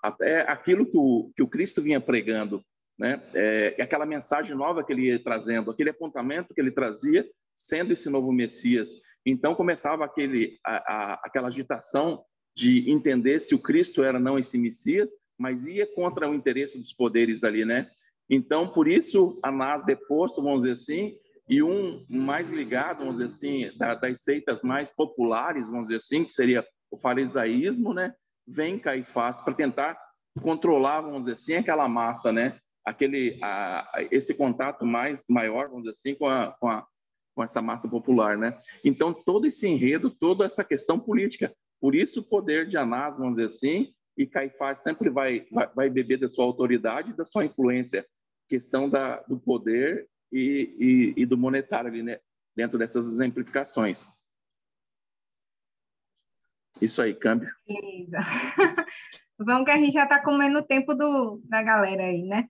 até aquilo que o Cristo vinha pregando, né? Aquela mensagem nova que ele ia trazendo, aquele apontamento que ele trazia, sendo esse novo Messias. Então começava aquela agitação de entender se o Cristo era não esse Messias, mas ia contra o interesse dos poderes ali, né? Então, por isso, Anás deposto, vamos dizer assim, e um mais ligado, vamos dizer assim, das seitas mais populares, vamos dizer assim, que seria o farisaísmo, né? Vem Caifás para tentar controlar, vamos dizer assim, aquela massa, né? Esse contato maior, vamos dizer assim, com essa massa popular, né? Então, todo esse enredo, toda essa questão política. Por isso, o poder de Anás, vamos dizer assim, e Caifás sempre vai beber da sua autoridade, da sua influência, questão do poder e do monetário ali, né? Dentro dessas exemplificações. Isso aí, câmbio. Beleza. Vamos que a gente já está comendo o tempo da galera aí, né?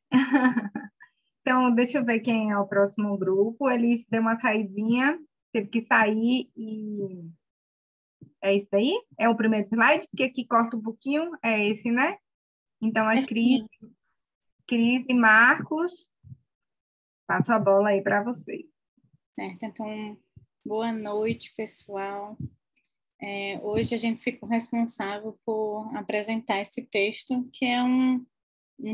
Então, deixa eu ver quem é o próximo grupo. Ele deu uma saidinha, teve que sair e É isso aí? É o primeiro slide? Porque aqui corta um pouquinho. É esse, né? Então, a Sim, Cris e Marcos, passo a bola aí para vocês. certo. Então, boa noite, pessoal. Hoje a gente ficou responsável por apresentar esse texto, que é um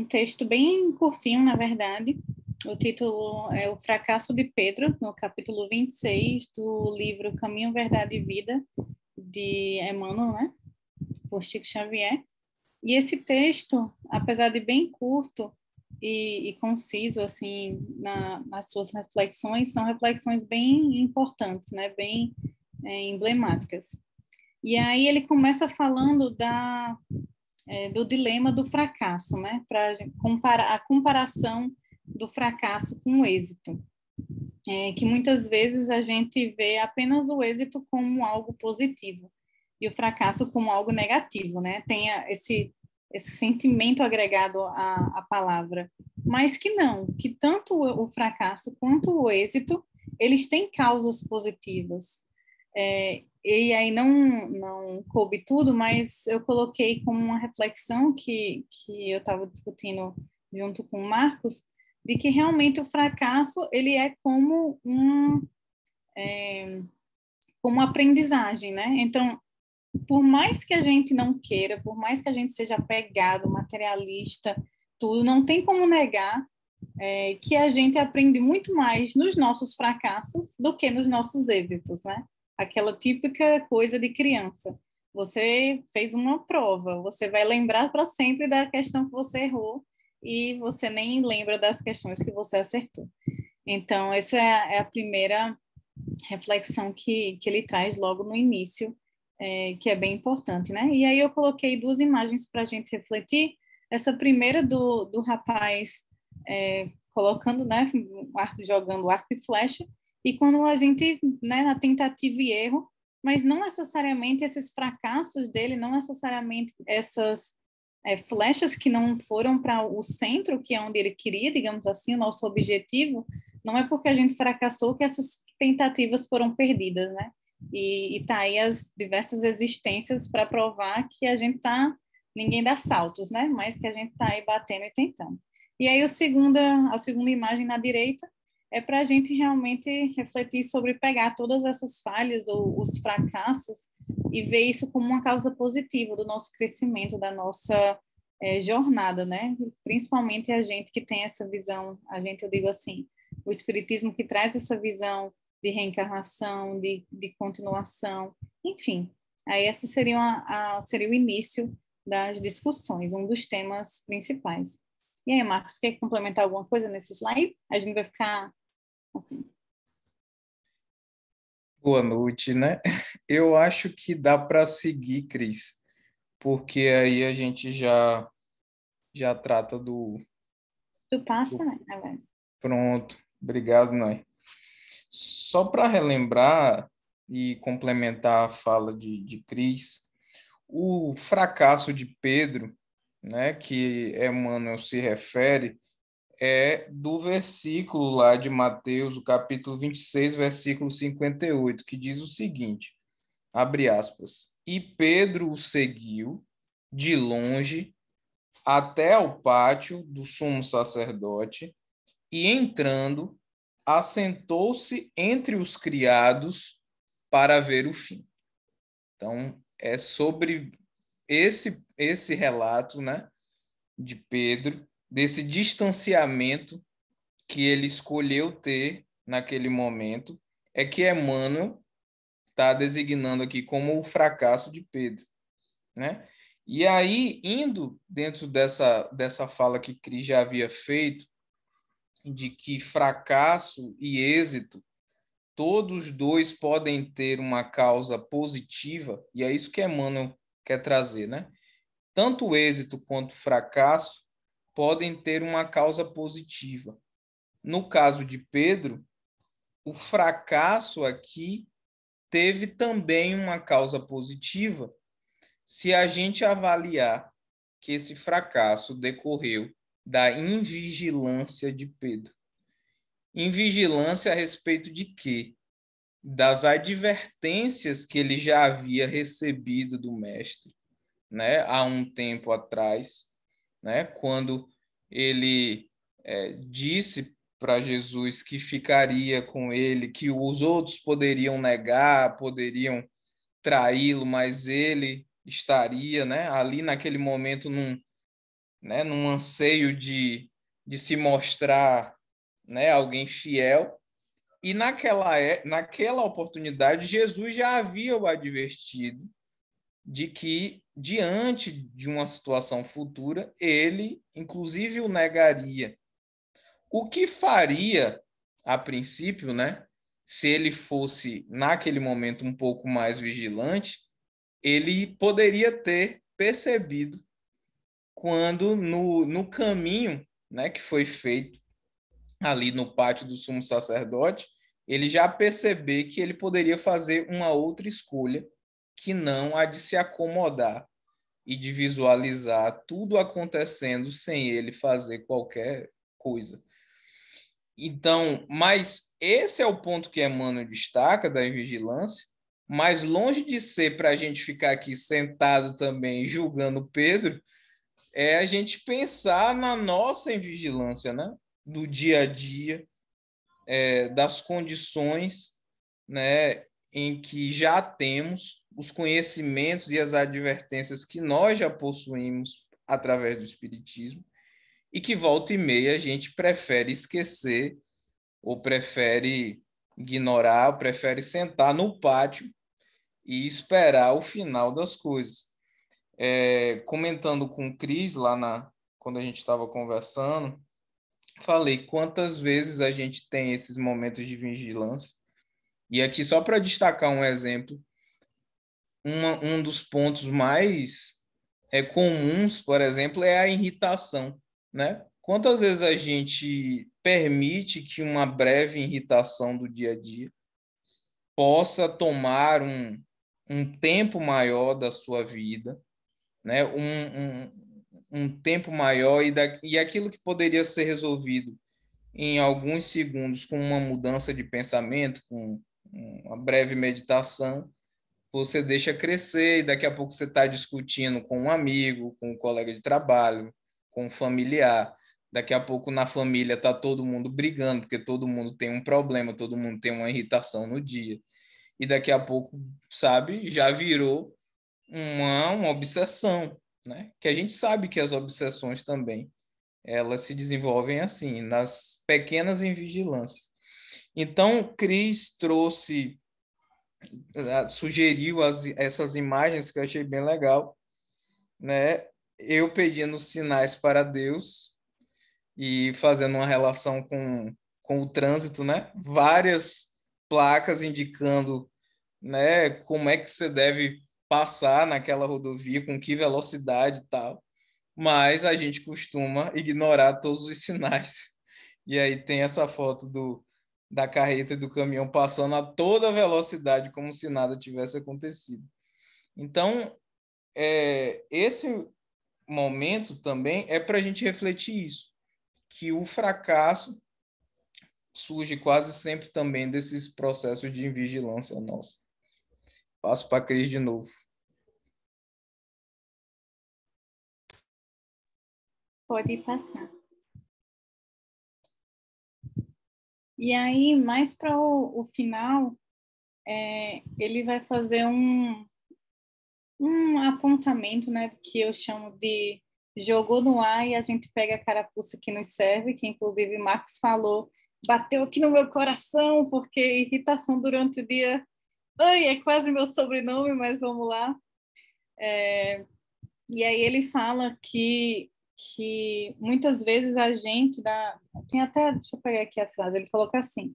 texto bem curtinho, na verdade. O título é O Fracasso de Pedro, no capítulo 26 do livro Caminho, Verdade e Vida, de Emmanuel, né? Por Chico Xavier. E esse texto, apesar de bem curto e conciso, assim, nas suas reflexões, são reflexões bem importantes, né? Bem emblemáticas. E aí ele começa falando do dilema do fracasso, né? Para comparar a comparação do fracasso com o êxito. Que muitas vezes a gente vê apenas o êxito como algo positivo e o fracasso como algo negativo, né? Tem esse sentimento agregado à palavra, mas que não, que tanto o fracasso quanto o êxito, eles têm causas positivas. E aí não coube tudo, mas eu coloquei como uma reflexão que eu estava discutindo junto com o Marcos, de que realmente o fracasso ele é como como aprendizagem, né? Então, por mais que a gente não queira, por mais que a gente seja apegado, materialista, tudo, não tem como negar que a gente aprende muito mais nos nossos fracassos do que nos nossos êxitos, né? Aquela típica coisa de criança. Você fez uma prova, você vai lembrar para sempre da questão que você errou e você nem lembra das questões que você acertou. Então, essa é a primeira reflexão que ele traz logo no início, que é bem importante, né? E aí eu coloquei duas imagens para a gente refletir. Essa primeira do rapaz colocando, né, jogando arco e flecha, e quando a gente, né, na tentativa e erro, mas não necessariamente esses fracassos dele, não necessariamente essas flechas que não foram para o centro, que é onde ele queria, digamos assim, o nosso objetivo, não é porque a gente fracassou que essas tentativas foram perdidas, né? E tá aí as diversas existências para provar que a gente tá, ninguém dá saltos, né? Mas que a gente tá aí batendo e tentando. E aí a segunda imagem na direita é para a gente realmente refletir sobre pegar todas essas falhas ou os fracassos e ver isso como uma causa positiva do nosso crescimento, da nossa jornada, né? Principalmente a gente que tem essa visão, eu digo assim, o espiritismo que traz essa visão de reencarnação, de continuação, enfim. Aí esse seria o início das discussões, um dos temas principais. E aí, Marcos, quer complementar alguma coisa nesse slide? A gente vai ficar assim. Boa noite, né? Eu acho que dá para seguir, Cris, porque aí a gente já trata Tu passa, né? Pronto, obrigado, Noé. Só para relembrar e complementar a fala de Cris, o fracasso de Pedro, né, que Emmanuel se refere, é do versículo lá de Mateus, o capítulo 26, versículo 58, que diz o seguinte, abre aspas, e Pedro o seguiu de longe até ao pátio do sumo sacerdote e, entrando, assentou-se entre os criados para ver o fim. Então, é sobre esse relato, né, de Pedro, desse distanciamento que ele escolheu ter naquele momento, é que Emmanuel está designando aqui como o fracasso de Pedro, né? E aí, indo dentro dessa fala que Cris já havia feito, de que fracasso e êxito, todos dois podem ter uma causa positiva, e é isso que Emmanuel quer trazer, né? Tanto o êxito quanto o fracasso podem ter uma causa positiva. No caso de Pedro, o fracasso aqui teve também uma causa positiva, se a gente avaliar que esse fracasso decorreu da invigilância de Pedro. Invigilância a respeito de quê? das advertências que ele já havia recebido do mestre, né, há um tempo atrás, né, quando ele disse para Jesus que ficaria com ele, que os outros poderiam negar, poderiam traí-lo, mas ele estaria, né, ali naquele momento num anseio de se mostrar, né, alguém fiel. E naquela oportunidade, Jesus já havia o advertido de que, diante de uma situação futura, ele, inclusive, o negaria. O que faria, a princípio, né, se ele fosse, naquele momento, um pouco mais vigilante, ele poderia ter percebido quando, no caminho, né, que foi feito ali no pátio do sumo sacerdote, ele já perceber que ele poderia fazer uma outra escolha que não a de se acomodar e de visualizar tudo acontecendo sem ele fazer qualquer coisa. Então, mas esse é o ponto que Emmanuel destaca da vigilância, mas longe de ser para a gente ficar aqui sentado também julgando Pedro, é a gente pensar na nossa vigilância, né? Do dia a dia, das condições, né, em que já temos os conhecimentos e as advertências que nós já possuímos através do Espiritismo e que volta e meia a gente prefere esquecer ou prefere ignorar, ou prefere sentar no pátio e esperar o final das coisas. Comentando com o Cris quando a gente estava conversando, falei quantas vezes a gente tem esses momentos de vigilância. E aqui, só para destacar um exemplo, um dos pontos mais comuns, por exemplo, é a irritação, né? Quantas vezes a gente permite que uma breve irritação do dia a dia possa tomar um tempo maior da sua vida, né? Um tempo maior e aquilo que poderia ser resolvido em alguns segundos com uma mudança de pensamento, com uma breve meditação, você deixa crescer e daqui a pouco você está discutindo com um amigo, com um colega de trabalho, com um familiar. Daqui a pouco na família está todo mundo brigando, porque todo mundo tem um problema, todo mundo tem uma irritação no dia. E daqui a pouco, sabe, já virou uma obsessão, né? Que a gente sabe que as obsessões também, elas se desenvolvem assim, nas pequenas invigilâncias. Então, Cris sugeriu essas imagens que eu achei bem legal, né? Eu pedindo sinais para Deus e fazendo uma relação com o trânsito, né? Várias placas indicando, né, como é que você deve passar naquela rodovia, com que velocidade e tal, mas a gente costuma ignorar todos os sinais. E aí tem essa foto da carreta e do caminhão passando a toda velocidade, como se nada tivesse acontecido. Então, esse momento também é para a gente refletir isso, que o fracasso surge quase sempre também desses processos de vigilância nossa. Passo para a Cris de novo. Pode passar. E aí, mais para o final, ele vai fazer um apontamento, né, que eu chamo de jogou no ar e a gente pega a carapuça que nos serve, que inclusive Marcos falou, bateu aqui no meu coração, porque irritação durante o dia, ai, é quase meu sobrenome, mas vamos lá. E aí ele fala que muitas vezes a gente tem até, deixa eu pegar aqui a frase, ele coloca assim,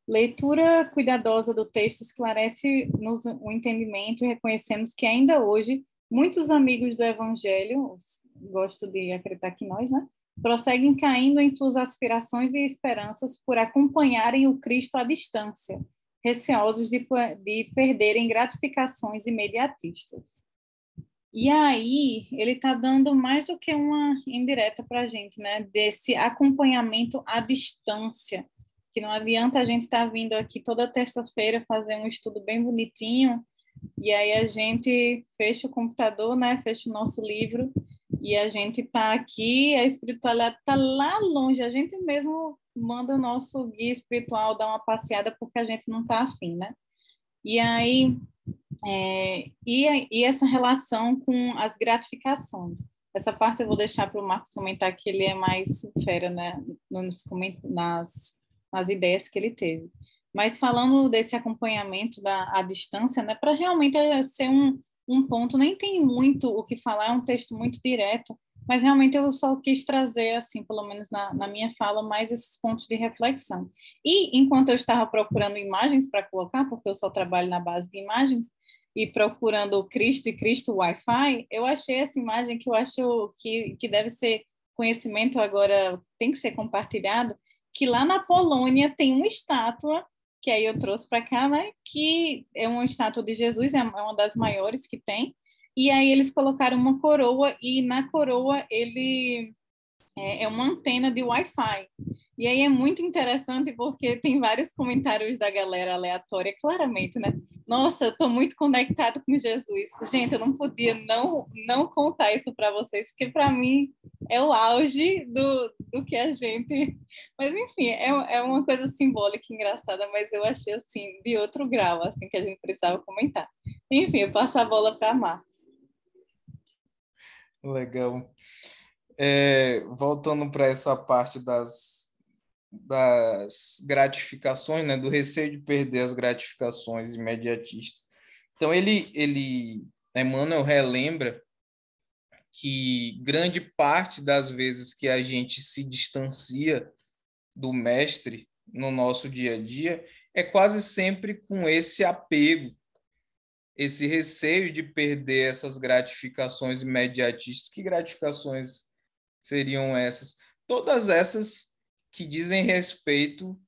leitura cuidadosa do texto esclarece-nos o entendimento e reconhecemos que ainda hoje muitos amigos do Evangelho, gosto de acreditar que nós, né, prosseguem caindo em suas aspirações e esperanças por acompanharem o Cristo à distância, receosos de perderem gratificações imediatistas. E aí, ele está dando mais do que uma indireta para a gente, né? Desse acompanhamento à distância, que não adianta a gente estar vindo aqui toda terça-feira fazer um estudo bem bonitinho, e aí a gente fecha o computador, né, fecha o nosso livro, e a gente está aqui, a espiritualidade está lá longe, a gente mesmo manda o nosso guia espiritual dar uma passeada porque a gente não está afim, né? E aí, e essa relação com as gratificações. Essa parte eu vou deixar para o Marcos comentar, que ele é mais fera, né, nas ideias que ele teve. Mas falando desse acompanhamento à distância, né, para realmente ser um ponto, nem tem muito o que falar, é um texto muito direto, mas realmente eu só quis trazer, assim, pelo menos na minha fala, mais esses pontos de reflexão. E enquanto eu estava procurando imagens para colocar, porque eu só trabalho na base de imagens, e procurando Cristo e Cristo Wi-Fi, eu achei essa imagem que eu acho que deve ser conhecimento agora, tem que ser compartilhado, que lá na Polônia tem uma estátua, que aí eu trouxe para cá, né, que é uma estátua de Jesus, é uma das maiores que tem, e aí eles colocaram uma coroa, e na coroa ele é uma antena de Wi-Fi. E aí é muito interessante porque tem vários comentários da galera aleatória, claramente, né? Nossa, eu estou muito conectado com Jesus. Gente, eu não podia não contar isso para vocês, porque para mim é o auge do que a gente... Mas, enfim, é uma coisa simbólica, engraçada, mas eu achei, assim, de outro grau, assim, que a gente precisava comentar. Enfim, eu passo a bola para a Marcos. Legal. Voltando para essa parte das gratificações, né, do receio de perder as gratificações imediatistas. Então, Emmanuel relembra que grande parte das vezes que a gente se distancia do mestre no nosso dia a dia é quase sempre com esse apego, esse receio de perder essas gratificações imediatistas. Que gratificações seriam essas? Todas essas que dizem respeito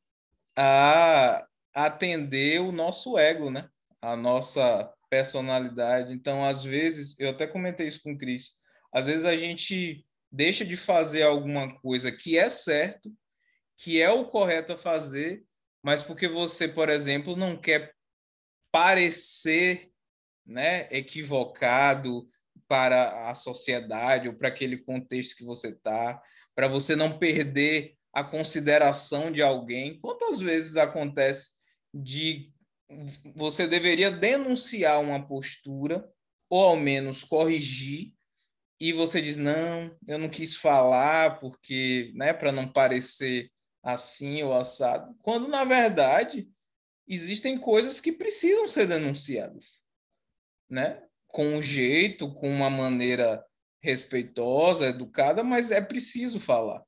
a atender o nosso ego, né? A nossa personalidade. Então, às vezes, eu até comentei isso com o Cris, às vezes a gente deixa de fazer alguma coisa que é certo, que é o correto a fazer, mas porque você, por exemplo, não quer parecer, né, equivocado para a sociedade ou para aquele contexto que você está, para você não perder a consideração de alguém. Quantas vezes acontece de você deveria denunciar uma postura ou ao menos corrigir e você diz não, eu não quis falar porque, né, para não parecer assim ou assado, quando na verdade existem coisas que precisam ser denunciadas, né? Com um jeito, com uma maneira respeitosa, educada, mas é preciso falar,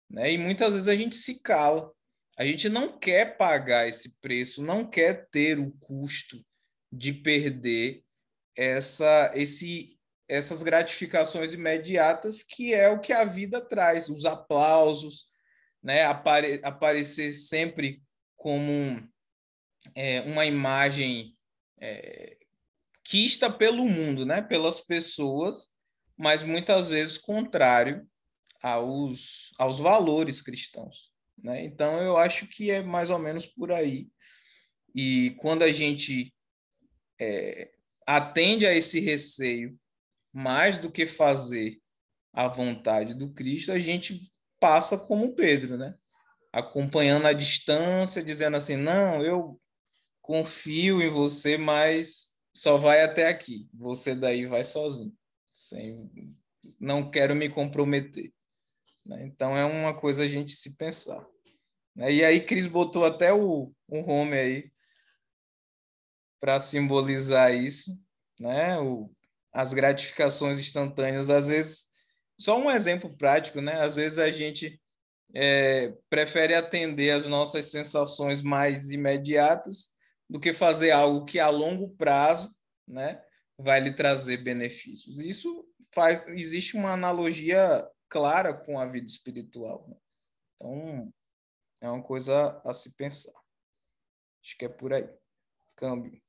né? E muitas vezes a gente se cala. A gente não quer pagar esse preço, não quer ter o custo de perder essas gratificações imediatas, que é o que a vida traz, os aplausos, né? Aparecer sempre como uma imagem quista pelo mundo, né? Pelas pessoas, mas muitas vezes contrário aos valores cristãos, né? Então, eu acho que é mais ou menos por aí. E quando a gente atende a esse receio mais do que fazer a vontade do Cristo, a gente passa como Pedro, né? Acompanhando a distância, dizendo assim, não, eu confio em você, mas só vai até aqui. Você daí vai sozinho. Não quero me comprometer. Né? Então, é uma coisa a gente se pensar. Né? E aí, Cris botou até o home aí para simbolizar isso. Né? As gratificações instantâneas, às vezes, só um exemplo prático, né? Às vezes a gente prefere atender às nossas sensações mais imediatas do que fazer algo que a longo prazo, né, vai lhe trazer benefícios. Existe uma analogia clara com a vida espiritual. Né? Então, é uma coisa a se pensar. Acho que é por aí. Câmbio.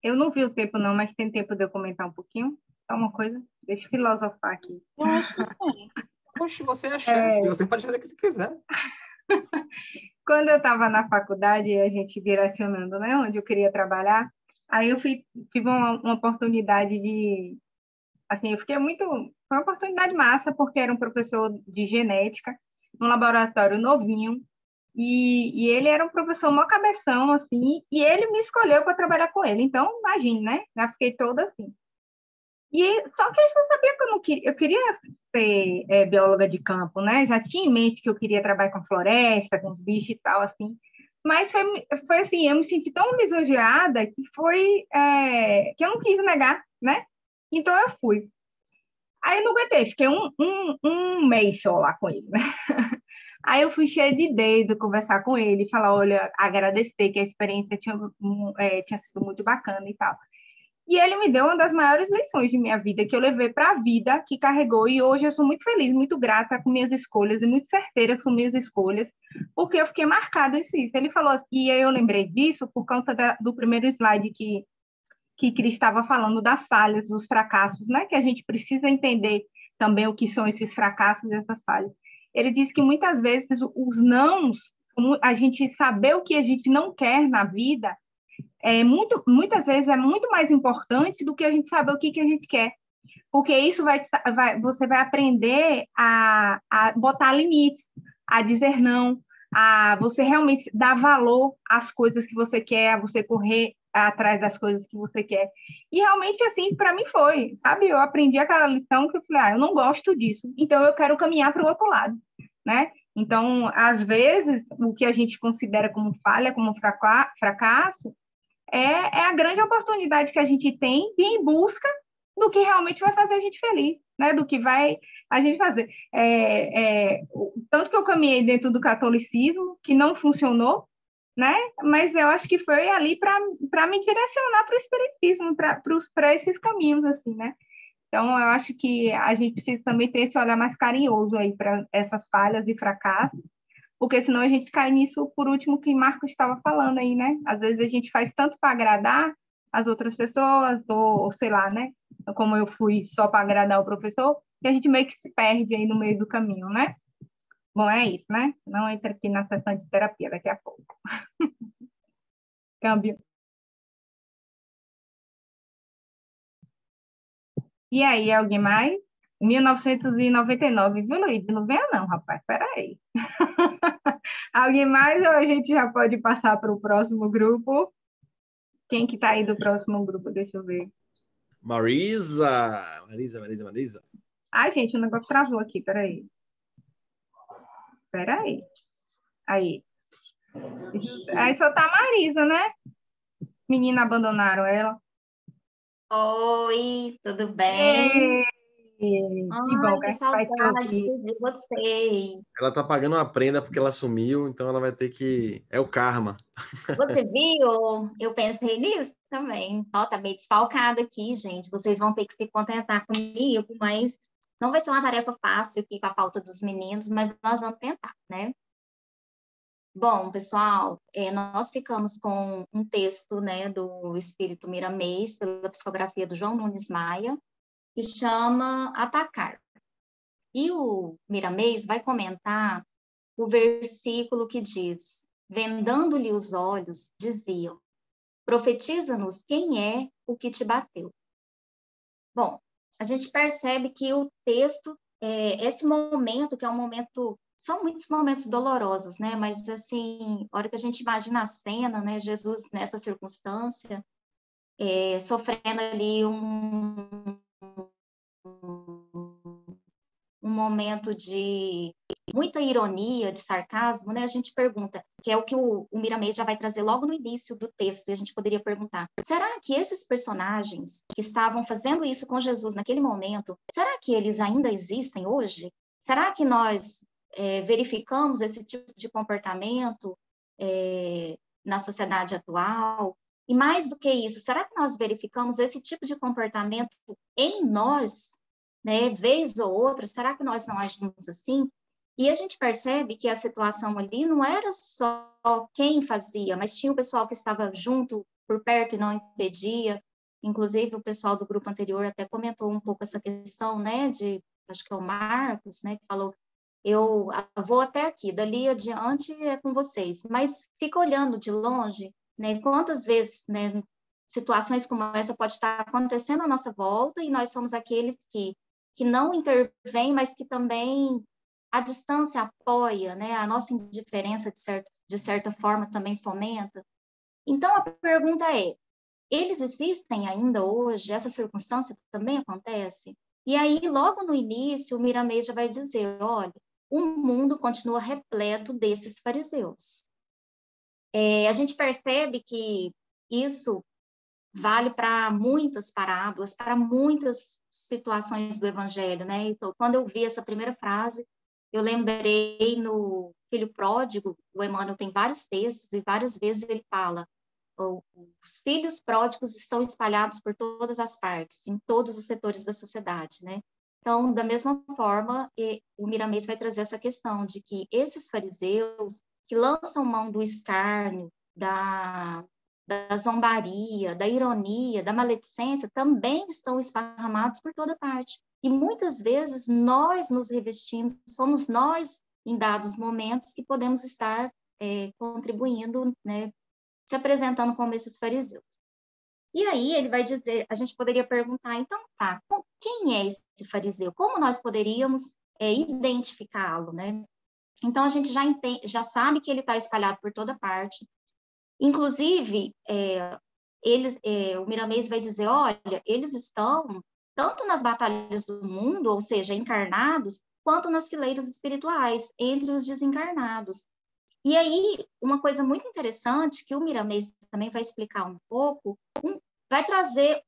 Eu não vi o tempo não, mas tem tempo de eu comentar um pouquinho? Só uma coisa, deixa eu filosofar aqui. Eu acho que tem. Poxa, você é chefe, você pode fazer o que você quiser. Quando eu estava na faculdade, a gente direcionando, né, onde eu queria trabalhar, aí eu tive uma oportunidade de, assim, eu fiquei muito, foi uma oportunidade massa, porque era um professor de genética, num laboratório novinho, e ele era um professor mó cabeção, assim, e ele me escolheu para trabalhar com ele, então, imagine, né, já fiquei toda assim. Só que eu não sabia que eu não queria, eu queria ser bióloga de campo, né? Já tinha em mente que eu queria trabalhar com floresta, com os bichos e tal, assim. Mas foi assim, eu me senti tão lisonjeada que que eu não quis negar, né? Então eu fui. Aí eu não aguentei, fiquei um mês só lá com ele, né? Aí eu fui cheia de dedo conversar com ele, falar, olha, agradecer que a experiência tinha sido muito bacana e tal. E ele me deu uma das maiores lições de minha vida, que eu levei para a vida, que carregou, e hoje eu sou muito feliz, muito grata com minhas escolhas, e muito certeira com minhas escolhas, porque eu fiquei marcado isso. Ele falou, e aí eu lembrei disso por conta do primeiro slide que Cris estava falando das falhas, dos fracassos, né? Que a gente precisa entender também o que são esses fracassos e essas falhas. Ele disse que muitas vezes os nãos, a gente saber o que a gente não quer na vida, muitas vezes é muito mais importante do que a gente saber o que a gente quer. Porque isso você vai aprender a botar limites, a dizer não, a você realmente dar valor às coisas que você quer, a você correr atrás das coisas que você quer. E realmente, assim, para mim foi, sabe? Eu aprendi aquela lição que eu falei, eu não gosto disso, então eu quero caminhar para o outro lado, né? Então, às vezes, o que a gente considera como falha, como fracasso, é a grande oportunidade que a gente tem de ir em busca do que realmente vai fazer a gente feliz, né? Do que vai a gente fazer. Tanto que eu caminhei dentro do catolicismo, que não funcionou, né? Mas eu acho que foi ali para me direcionar para o espiritismo, para esses caminhos, assim, né? Então, eu acho que a gente precisa também ter esse olhar mais carinhoso aí para essas falhas e fracassos, porque senão a gente cai nisso, por último, que Marcos estava falando aí, né? Às vezes a gente faz tanto para agradar as outras pessoas, ou sei lá, né? Como eu fui só para agradar o professor, que a gente meio que se perde aí no meio do caminho, né? Bom, é isso, né? Não entra aqui na sessão de terapia daqui a pouco. Câmbio. E aí, alguém mais? 1999, viu, Luiz? Não venha não, rapaz, peraí. Alguém mais ou a gente já pode passar para o próximo grupo? Quem que tá aí do próximo grupo? Deixa eu ver. Marisa. Ai, gente, o negócio travou aqui, peraí. Aí. Aí só tá a Marisa, né? Menina, abandonaram ela. Oi, tudo bem? Que Ai, bom que que a gente vai te saudade ouvir. de vocês. Ela tá pagando uma prenda porque ela sumiu, então ela vai ter que... É o karma. Você viu? Eu pensei nisso também. Ó, tá meio desfalcado aqui, gente. Vocês vão ter que se contentar comigo, mas não vai ser uma tarefa fácil aqui com a falta dos meninos, mas nós vamos tentar, né? Bom, pessoal, nós ficamos com um texto, né, do Espírito Miramês, pela psicografia do João Nunes Maia, que chama Atacar. E o Miramês vai comentar o versículo que diz: vendando-lhe os olhos, diziam, profetiza-nos quem é o que te bateu. Bom, a gente percebe que o texto, esse momento, que é um momento, são muitos momentos dolorosos, né? Mas, assim, a hora que a gente imagina a cena, né? Jesus nessa circunstância, sofrendo ali um momento de muita ironia, de sarcasmo, né? A gente pergunta, que é o que o Miramês já vai trazer logo no início do texto, e a gente poderia perguntar, será que esses personagens que estavam fazendo isso com Jesus naquele momento, será que eles ainda existem hoje? Será que nós verificamos esse tipo de comportamento na sociedade atual? E mais do que isso, será que nós verificamos esse tipo de comportamento em nós, né, vez ou outra? Será que nós não agimos assim? E a gente percebe que a situação ali não era só quem fazia, mas tinha o pessoal que estava junto, por perto e não impedia. Inclusive, o pessoal do grupo anterior até comentou um pouco essa questão, né, acho que é o Marcos, né, que falou, eu vou até aqui, dali adiante é com vocês, mas fica olhando de longe, né, quantas vezes, né, situações como essa pode estar acontecendo à nossa volta e nós somos aqueles que não intervêm, mas que também a distância apoia, né, a nossa indiferença de certa forma também fomenta. Então, a pergunta é, eles existem ainda hoje? Essa circunstância também acontece? E aí, logo no início, o Miramês já vai dizer, olha, o mundo continua repleto desses fariseus. A gente percebe que isso vale para muitas parábolas, para muitas situações do Evangelho, né? Então, quando eu vi essa primeira frase, eu lembrei no Filho Pródigo, o Emmanuel tem vários textos e várias vezes ele fala, os filhos pródigos estão espalhados por todas as partes, em todos os setores da sociedade, né? Então, da mesma forma, o Miramês vai trazer essa questão de que esses fariseus que lançam mão do escárnio, da zombaria, da ironia, da maledicência, também estão esparramados por toda parte. E muitas vezes nós nos revestimos, somos nós, em dados momentos, que podemos estar contribuindo, né, se apresentando como esses fariseus. E aí ele vai dizer, a gente poderia perguntar, então tá, quem é esse fariseu? Como nós poderíamos identificá-lo, né? Então a gente já sabe que ele está espalhado por toda parte. Inclusive, o Miramês vai dizer, olha, eles estão tanto nas batalhas do mundo, ou seja, encarnados, quanto nas fileiras espirituais, entre os desencarnados. E aí, uma coisa muito interessante, que o Miramês também vai explicar um pouco, vai trazer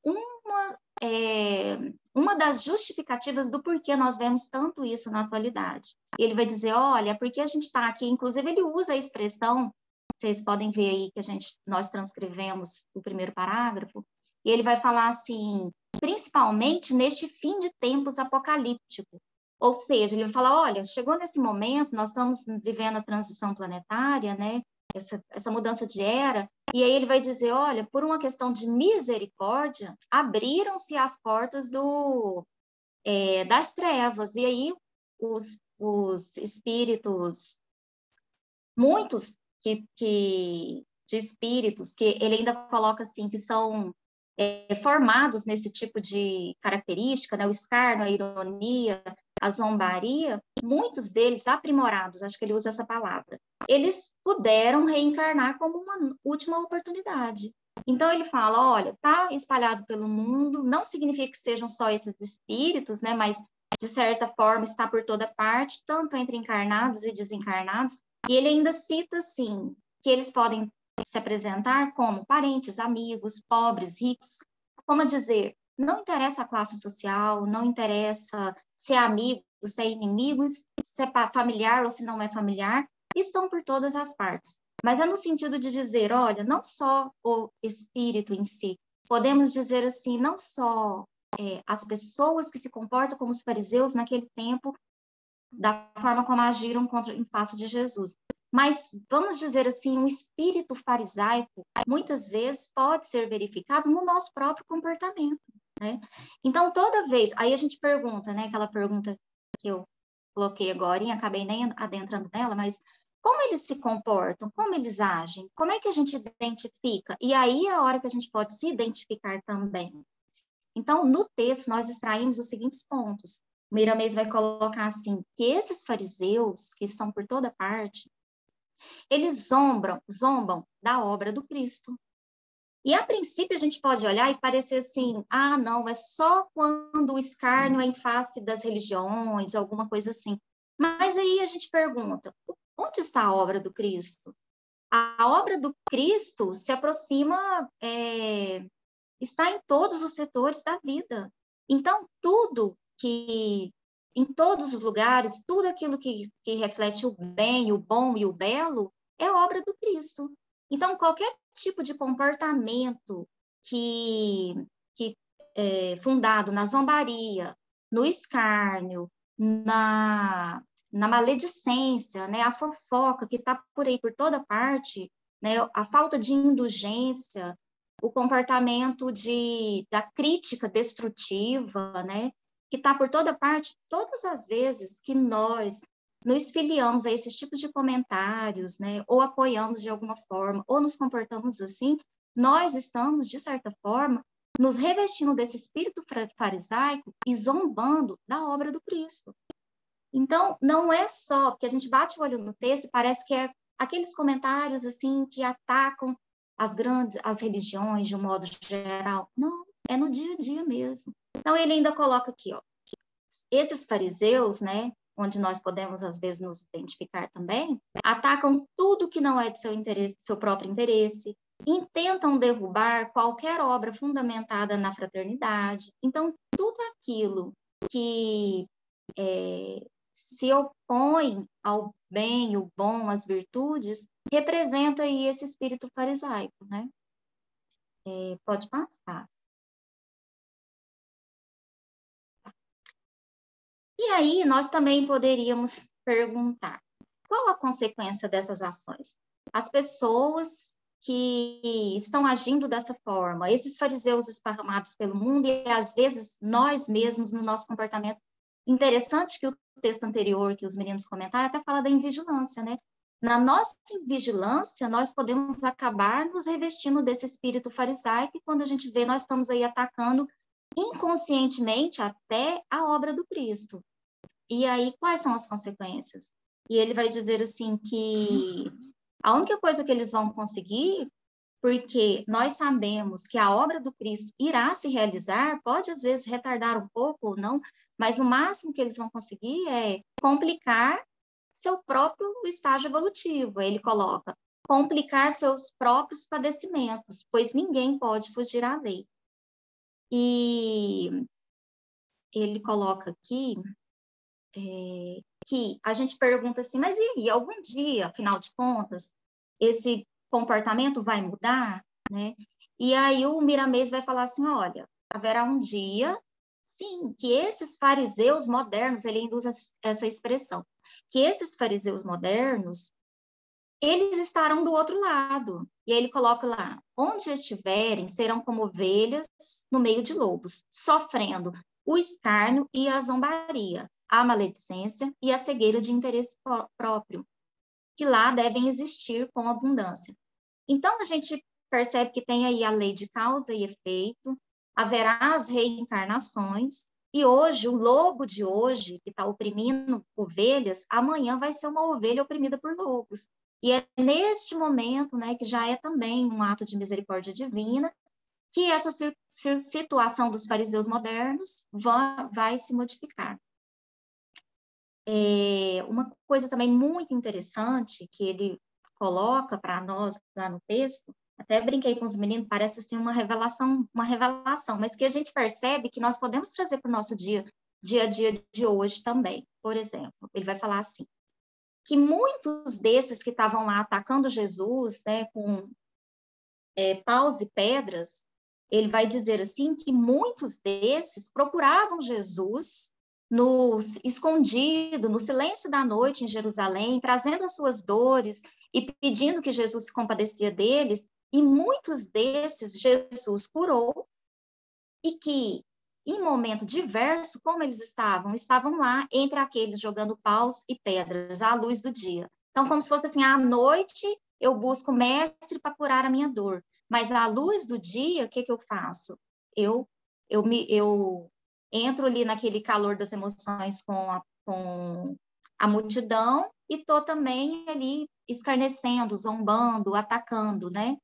uma das justificativas do porquê nós vemos tanto isso na atualidade. E ele vai dizer, olha, porque a gente está aqui, inclusive ele usa a expressão, vocês podem ver aí que nós transcrevemos o primeiro parágrafo, e ele vai falar assim, principalmente neste fim de tempos apocalíptico. Ou seja, ele vai falar, olha, chegou nesse momento, nós estamos vivendo a transição planetária, né? Essa mudança de era, e aí ele vai dizer, olha, por uma questão de misericórdia, abriram-se as portas das trevas, e aí os espíritos, muitos de espíritos, que ele ainda coloca assim, que são formados nesse tipo de característica, né? O escárnio, a ironia, a zombaria, muitos deles aprimorados, acho que ele usa essa palavra, eles puderam reencarnar como uma última oportunidade. Então ele fala, olha, está espalhado pelo mundo, não significa que sejam só esses espíritos, né? Mas de certa forma está por toda parte, tanto entre encarnados e desencarnados, e ele ainda cita, assim, que eles podem se apresentar como parentes, amigos, pobres, ricos, como dizer, não interessa a classe social, não interessa se é amigo, se é inimigo, se é familiar ou se não é familiar, estão por todas as partes. Mas é no sentido de dizer, olha, não só o espírito em si, podemos dizer assim, não só as pessoas que se comportam como os fariseus naquele tempo, da forma como agiram em face de Jesus. Mas, vamos dizer assim, um espírito farisaico, muitas vezes, pode ser verificado no nosso próprio comportamento, né? Então, toda vez, aí a gente pergunta, né, aquela pergunta que eu coloquei agora e acabei nem adentrando nela, mas como eles se comportam, como eles agem, como é que a gente identifica? E aí é a hora que a gente pode se identificar também. Então, no texto, nós extraímos os seguintes pontos. O Miramês vai colocar assim, que esses fariseus que estão por toda parte, eles zombam da obra do Cristo. E, a princípio, a gente pode olhar e parecer assim, ah, não, é só quando o escárnio é em face das religiões, alguma coisa assim. Mas aí a gente pergunta, onde está a obra do Cristo? A obra do Cristo se aproxima, está em todos os setores da vida. Então, tudo que, em todos os lugares, tudo aquilo que reflete o bem, o bom e o belo, é obra do Cristo. Então, qualquer tipo de comportamento que é fundado na zombaria, no escárnio, na maledicência, né, a fofoca que está por aí por toda parte, né, a falta de indulgência, o comportamento da crítica destrutiva, né, que está por toda parte, todas as vezes que nós nos filiamos a esses tipos de comentários, né, ou apoiamos de alguma forma, ou nos comportamos assim, nós estamos, de certa forma, nos revestindo desse espírito farisaico e zombando da obra do Cristo. Então, não é só, porque a gente bate o olho no texto e parece que é aqueles comentários, assim, que atacam as religiões de um modo geral. Não, é no dia a dia mesmo. Então, ele ainda coloca aqui, ó, esses fariseus, né, onde nós podemos, às vezes, nos identificar também, atacam tudo que não é de seu interesse, seu próprio interesse, intentam derrubar qualquer obra fundamentada na fraternidade. Então, tudo aquilo que se opõe ao bem, o bom, às virtudes, representa aí esse espírito farisaico, né? Pode passar. E aí, nós também poderíamos perguntar, qual a consequência dessas ações? As pessoas que estão agindo dessa forma, esses fariseus esparramados pelo mundo e, às vezes, nós mesmos, no nosso comportamento. Interessante que o texto anterior, que os meninos comentaram, até fala da invigilância, né? Na nossa invigilância, nós podemos acabar nos revestindo desse espírito farisaico e quando a gente vê, nós estamos aí atacando inconscientemente até a obra do Cristo. E aí, quais são as consequências? E ele vai dizer assim que a única coisa que eles vão conseguir, porque nós sabemos que a obra do Cristo irá se realizar, pode às vezes retardar um pouco ou não, mas o máximo que eles vão conseguir é complicar seu próprio estágio evolutivo. Ele coloca, complicar seus próprios padecimentos, pois ninguém pode fugir à lei. E ele coloca aqui que a gente pergunta assim, mas e aí, algum dia, afinal de contas, esse comportamento vai mudar, né? E aí o Miramês vai falar assim, olha, haverá um dia, sim, que esses fariseus modernos, ele ainda usa essa expressão, que esses fariseus modernos, eles estarão do outro lado. E aí ele coloca lá, onde estiverem, serão como ovelhas no meio de lobos, sofrendo o escárnio e a zombaria, a maledicência e a cegueira de interesse próprio, que lá devem existir com abundância. Então, a gente percebe que tem aí a lei de causa e efeito, haverá as reencarnações, e hoje, o lobo de hoje, que está oprimindo ovelhas, amanhã vai ser uma ovelha oprimida por lobos. E é neste momento, né, que já é também um ato de misericórdia divina, que essa situação dos fariseus modernos vai se modificar. Uma coisa também muito interessante que ele coloca para nós lá no texto, até brinquei com os meninos, parece assim uma revelação, mas que a gente percebe que nós podemos trazer para o nosso dia a dia de hoje também. Por exemplo, ele vai falar assim, que muitos desses que estavam lá atacando Jesus, né, com paus e pedras, ele vai dizer assim que muitos desses procuravam Jesus escondido, no silêncio da noite em Jerusalém, trazendo as suas dores e pedindo que Jesus se compadecia deles, e muitos desses Jesus curou, e que, em momento diverso, como eles estavam lá entre aqueles jogando paus e pedras à luz do dia. Então, como se fosse assim, à noite eu busco o mestre para curar a minha dor, mas à luz do dia, o que eu faço? Eu entro ali naquele calor das emoções com a multidão e estou também ali escarnecendo, zombando, atacando, né?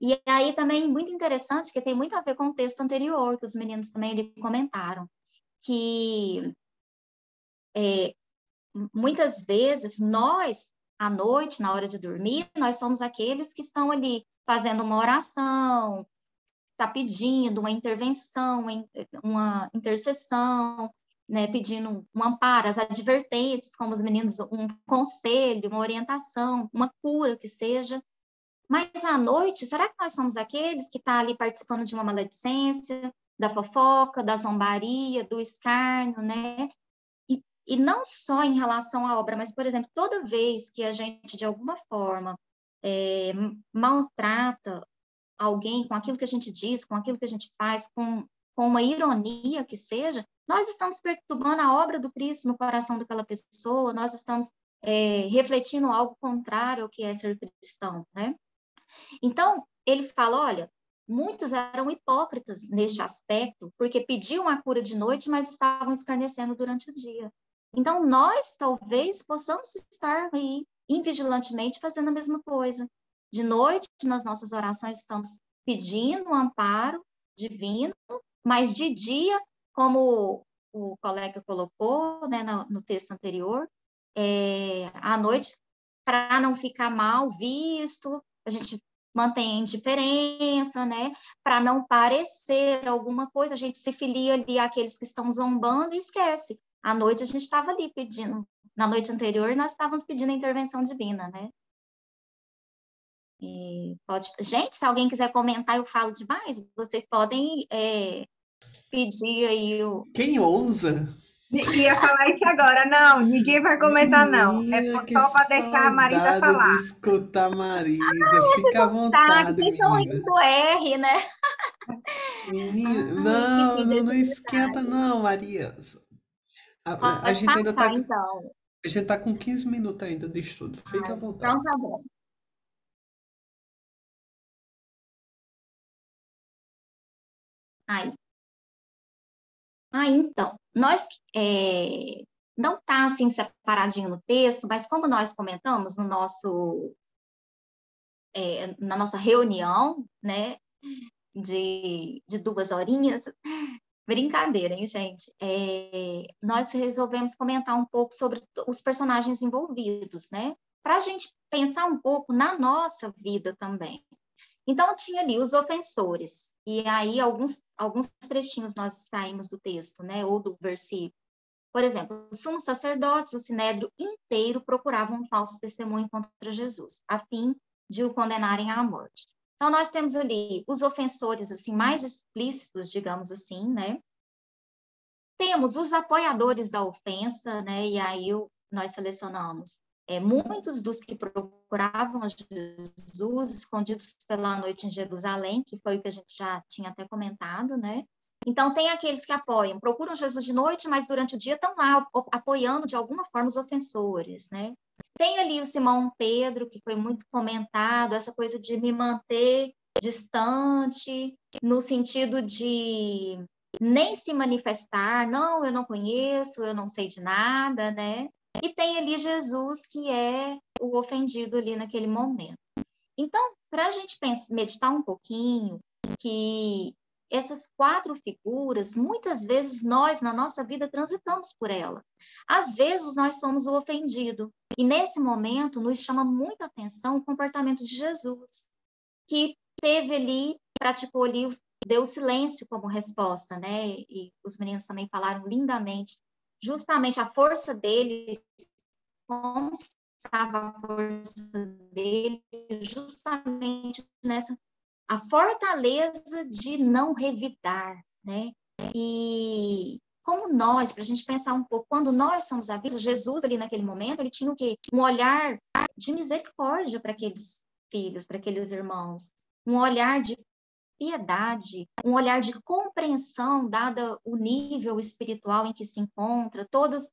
E aí também muito interessante, que tem muito a ver com o texto anterior, que os meninos também comentaram, que muitas vezes nós, à noite, na hora de dormir, nós somos aqueles que estão ali fazendo uma oração, está pedindo uma intervenção, uma intercessão, né, pedindo um amparo, as advertências, como os meninos, um conselho, uma orientação, uma cura que seja. Mas à noite, será que nós somos aqueles que estão ali participando de uma maledicência, da fofoca, da zombaria, do escárnio, né? E não só em relação à obra, mas, por exemplo, toda vez que a gente, de alguma forma, maltrata alguém, com aquilo que a gente diz, com aquilo que a gente faz, com uma ironia que seja, nós estamos perturbando a obra do Cristo no coração daquela pessoa, nós estamos refletindo algo contrário ao que é ser cristão, né? Então, ele fala, olha, muitos eram hipócritas neste aspecto, porque pediam a cura de noite, mas estavam escarnecendo durante o dia. Então, nós talvez possamos estar aí invigilantemente fazendo a mesma coisa. De noite, nas nossas orações, estamos pedindo um amparo divino, mas de dia, como o colega colocou, né, no texto anterior, à noite, para não ficar mal visto, a gente mantém a indiferença, né, para não parecer alguma coisa, a gente se filia ali àqueles que estão zombando e esquece. À noite a gente estava ali pedindo, na noite anterior nós estávamos pedindo a intervenção divina, né? Gente, se alguém quiser comentar, eu falo demais, vocês podem pedir aí o... Quem ousa? Ia falar isso agora. Não, ninguém vai comentar, não. É Menina, que só para deixar a Marisa saudade de falar. escutar a Marisa. Fica à Tá, vontade, vocês estão menina. rindo do R, né? Menina, Que não esquenta não, Maria. A pode gente ainda passar, tá, então. a gente tá com 15 minutos ainda de estudo. Fica à vontade. Então tá bom. Aí. Então, nós não está assim separadinho no texto, mas como nós comentamos no na nossa reunião, né, de 2 horinhas, brincadeira, hein, gente? Nós resolvemos comentar um pouco sobre os personagens envolvidos, né, para a gente pensar um pouco na nossa vida também. Então, tinha ali os ofensores, e aí alguns trechinhos nós saímos do texto, né, ou do versículo. Por exemplo, os sumos sacerdotes, o sinédrio inteiro procuravam um falso testemunho contra Jesus, a fim de o condenarem à morte. Então, nós temos ali os ofensores, assim, mais explícitos, digamos assim, né? Temos os apoiadores da ofensa, né? E aí nós selecionamos muitos dos que procuravam a Jesus escondidos pela noite em Jerusalém, que foi o que a gente já tinha até comentado, né? Então, tem aqueles que apoiam, procuram Jesus de noite, mas durante o dia estão lá apoiando de alguma forma os ofensores, né? Tem ali o Simão Pedro, que foi muito comentado, essa coisa de me manter distante, no sentido de nem se manifestar, não, eu não conheço, eu não sei de nada, né? E tem ali Jesus, que é o ofendido ali naquele momento. Então, para a gente meditar um pouquinho, que essas 4 figuras, muitas vezes nós, na nossa vida, transitamos por ela. Às vezes, nós somos o ofendido. E, nesse momento, nos chama muita atenção o comportamento de Jesus, que teve ali, praticou ali, deu silêncio como resposta, né? E os meninos também falaram lindamente, justamente a força dele, como estava a força dele, justamente nessa a fortaleza de não revidar, né? E como nós, para a gente pensar um pouco, quando nós somos a vida, Jesus ali naquele momento, ele tinha o quê? Um olhar de misericórdia para aqueles filhos, para aqueles irmãos, um olhar de piedade, um olhar de compreensão, dada o nível espiritual em que se encontra, todos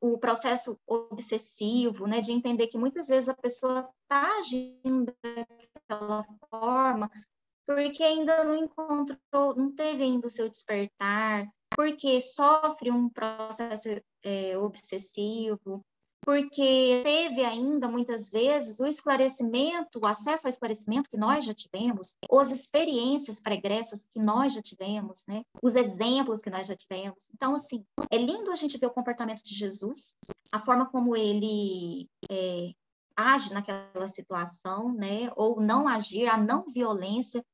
o processo obsessivo, né, de entender que muitas vezes a pessoa está agindo daquela forma porque ainda não encontrou, não teve ainda o seu despertar, porque sofre um processo obsessivo, porque teve ainda, muitas vezes, o esclarecimento, o acesso ao esclarecimento que nós já tivemos, ou as experiências pregressas que nós já tivemos, né? Os exemplos que nós já tivemos. Então, assim, é lindo a gente ver o comportamento de Jesus, a forma como ele age naquela situação, né? Ou não agir, a não violência.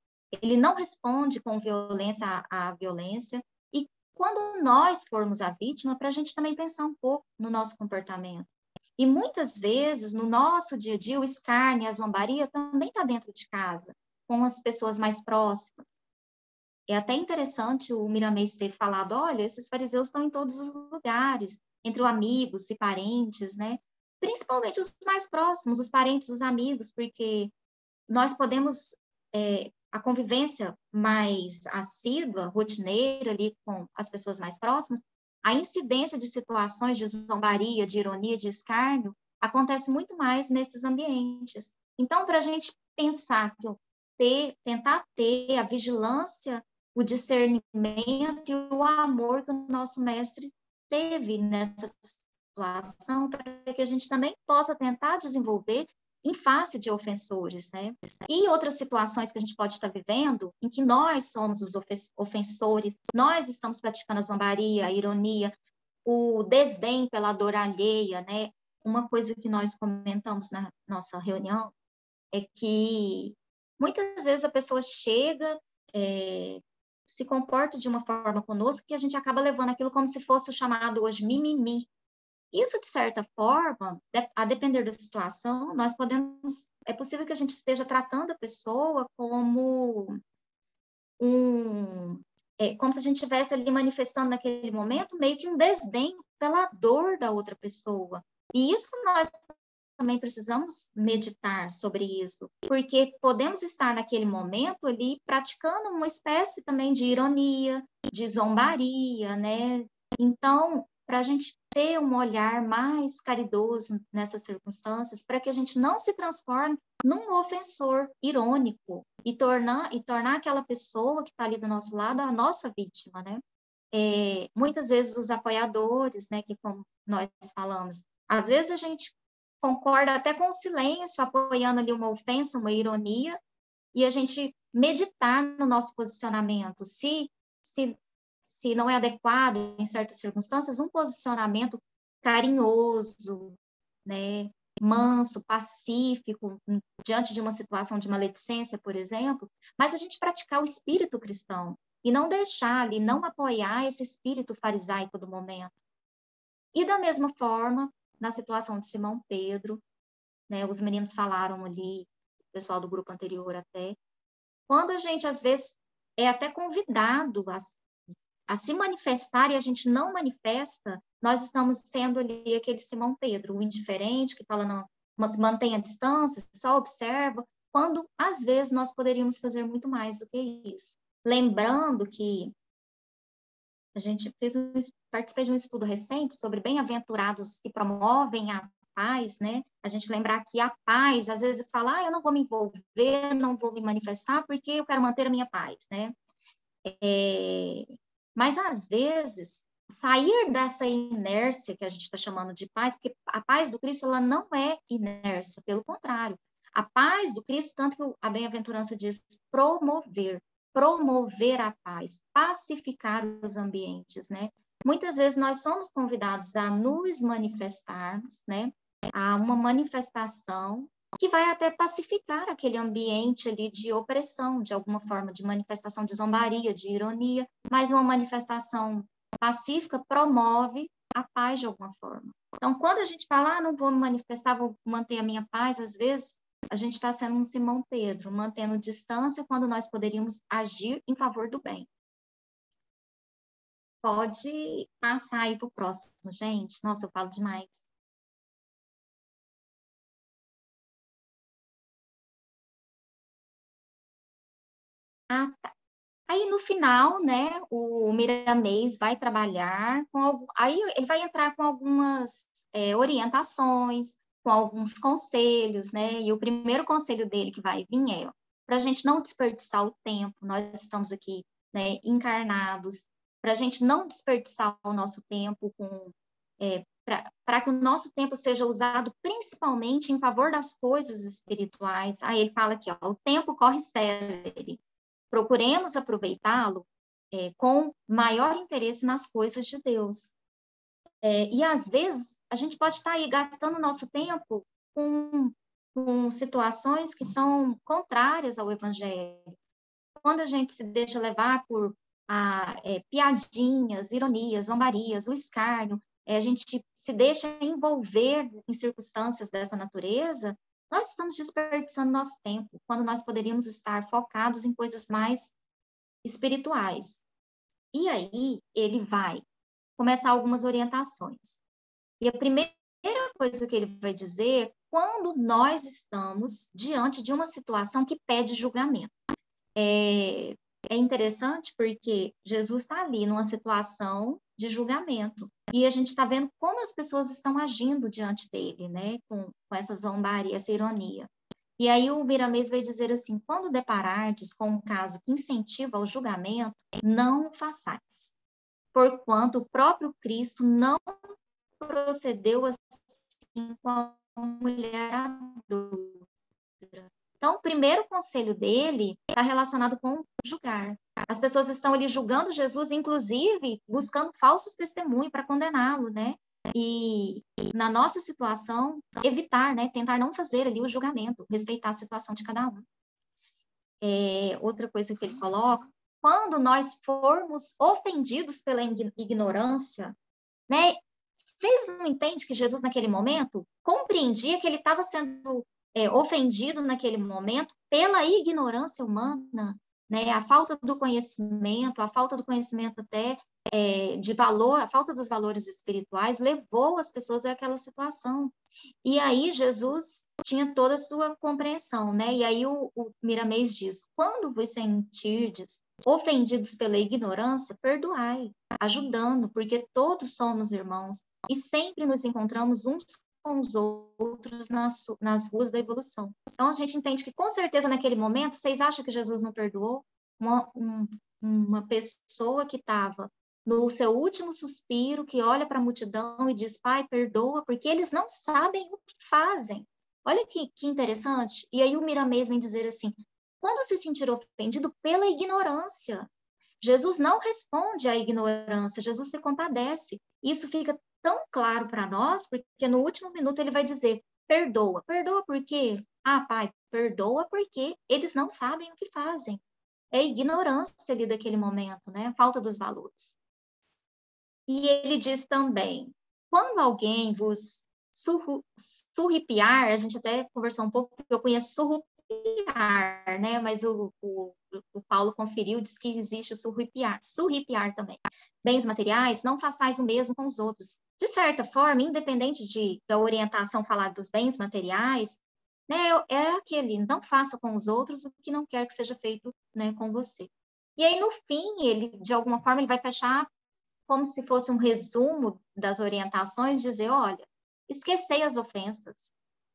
Ele não responde com violência à violência. E quando nós formos a vítima, para a gente também pensar um pouco no nosso comportamento. E muitas vezes, no nosso dia a dia, o escárnio, a zombaria também está dentro de casa, com as pessoas mais próximas. É até interessante o Miramês ter falado, olha, esses fariseus estão em todos os lugares, entre os amigos e parentes, né? Principalmente os mais próximos, os parentes, os amigos, porque nós podemos a convivência mais assídua, rotineira ali com as pessoas mais próximas, a incidência de situações de zombaria, de ironia, de escárnio, acontece muito mais nesses ambientes. Então, para a gente pensar que tentar ter a vigilância, o discernimento e o amor que o nosso mestre teve nessa situação, para que a gente também possa tentar desenvolver em face de ofensores, né? E outras situações que a gente pode estar vivendo, em que nós somos os ofensores, nós estamos praticando a zombaria, a ironia, o desdém pela dor alheia, né? Uma coisa que nós comentamos na nossa reunião é que muitas vezes a pessoa chega, se comporta de uma forma conosco que a gente acaba levando aquilo como se fosse o chamado hoje mimimi. Isso, de certa forma, a depender da situação, é possível que a gente esteja tratando a pessoa como como se a gente estivesse ali manifestando naquele momento meio que um desdém pela dor da outra pessoa. E isso nós também precisamos meditar sobre isso, porque podemos estar naquele momento ali praticando uma espécie também de ironia, de zombaria, né? Então, para a gente ter um olhar mais caridoso nessas circunstâncias, para que a gente não se transforme num ofensor irônico e tornar aquela pessoa que está ali do nosso lado a nossa vítima, né? Muitas vezes os apoiadores, né, que como nós falamos, às vezes a gente concorda até com o silêncio, apoiando ali uma ofensa, uma ironia, e a gente meditar no nosso posicionamento, se não é adequado em certas circunstâncias, um posicionamento carinhoso, né, manso, pacífico, diante de uma situação de maledicência, por exemplo, mas a gente praticar o espírito cristão e não deixar ali, não apoiar esse espírito farisaico do momento. E da mesma forma, na situação de Simão Pedro, né, os meninos falaram ali, o pessoal do grupo anterior até, quando a gente às vezes é até convidado a se manifestar e a gente não manifesta, nós estamos sendo ali aquele Simão Pedro, o indiferente, que fala, não, mas mantenha a distância, só observa, quando às vezes nós poderíamos fazer muito mais do que isso. Lembrando que a gente participei de um estudo recente sobre bem-aventurados que promovem a paz, né? A gente lembrar que a paz, às vezes fala, eu não vou me envolver, não vou me manifestar porque eu quero manter a minha paz, né? Mas, às vezes, sair dessa inércia que a gente está chamando de paz, porque a paz do Cristo, ela não é inércia, pelo contrário. A paz do Cristo, tanto que a bem-aventurança diz promover a paz, pacificar os ambientes, né? Muitas vezes nós somos convidados a nos manifestarmos, né? A uma manifestação que vai até pacificar aquele ambiente ali de opressão, de alguma forma de manifestação de zombaria, de ironia, mas uma manifestação pacífica promove a paz de alguma forma. Então, quando a gente fala, não vou me manifestar, vou manter a minha paz, às vezes a gente está sendo um Simão Pedro, mantendo distância quando nós poderíamos agir em favor do bem. Pode passar aí para o próximo, gente. Nossa, eu falo demais. Ah, tá. Aí, no final, né, o Miramês vai trabalhar aí ele vai entrar com algumas orientações, com alguns conselhos, né, e o primeiro conselho dele que vai vir é para a gente não desperdiçar o tempo, nós estamos aqui, né, encarnados, para a gente não desperdiçar o nosso tempo para que o nosso tempo seja usado principalmente em favor das coisas espirituais. Aí ele fala aqui, ó, o tempo corre célere. Procuremos aproveitá-lo com maior interesse nas coisas de Deus. E, às vezes, a gente pode estar aí gastando nosso tempo com situações que são contrárias ao Evangelho. Quando a gente se deixa levar por piadinhas, ironias, zombarias, o escárnio, a gente se deixa envolver em circunstâncias dessa natureza, nós estamos desperdiçando nosso tempo, quando nós poderíamos estar focados em coisas mais espirituais. E aí, ele vai começar algumas orientações. E a primeira coisa que ele vai dizer é quando nós estamos diante de uma situação que pede julgamento. é interessante porque Jesus está ali numa situação de julgamento. E a gente está vendo como as pessoas estão agindo diante dele, né? Com essa zombaria, essa ironia. E aí o Miramês vai dizer assim: quando deparardes com um caso que incentiva ao julgamento, não o façais, porquanto o próprio Cristo não procedeu assim com a mulher adulta. Então, o primeiro conselho dele está relacionado com julgar. As pessoas estão ali julgando Jesus, inclusive buscando falsos testemunhos para condená-lo, né? E na nossa situação, evitar, né? Tentar não fazer ali o julgamento, respeitar a situação de cada um. Outra coisa que ele coloca: quando nós formos ofendidos pela ignorância, né? Vocês não entendem que Jesus, naquele momento, compreendia que ele estava sendo ofendido naquele momento pela ignorância humana, né? A falta do conhecimento até de valor, a falta dos valores espirituais levou as pessoas àquela situação. E aí Jesus tinha toda a sua compreensão, né? E aí o Miramês diz: quando vos sentirdes ofendidos pela ignorância, perdoai, ajudando, porque todos somos irmãos e sempre nos encontramos uns com os outros nas ruas da evolução. Então, a gente entende que, com certeza, naquele momento, vocês acham que Jesus não perdoou uma pessoa que estava no seu último suspiro, que olha para a multidão e diz: Pai, perdoa, porque eles não sabem o que fazem. Olha que interessante. E aí o Miramês vem dizer assim: quando se sentir ofendido pela ignorância, Jesus não responde à ignorância, Jesus se compadece. Isso fica tão claro para nós, porque no último minuto ele vai dizer: perdoa. Perdoa por quê? Ah, Pai, perdoa porque eles não sabem o que fazem. É a ignorância ali daquele momento, né? A falta dos valores. E ele diz também: quando alguém vos surrupiar, a gente até conversou um pouco, porque eu conheço surrupiar, né? Mas o Paulo conferiu, diz que existe surrupiar também. Bens materiais, não façais o mesmo com os outros. De certa forma, independente da orientação falar dos bens materiais, né, é aquele: não faça com os outros o que não quer que seja feito, né, com você. E aí, no fim, ele, de alguma forma, ele vai fechar como se fosse um resumo das orientações, dizer: olha, esquecei as ofensas,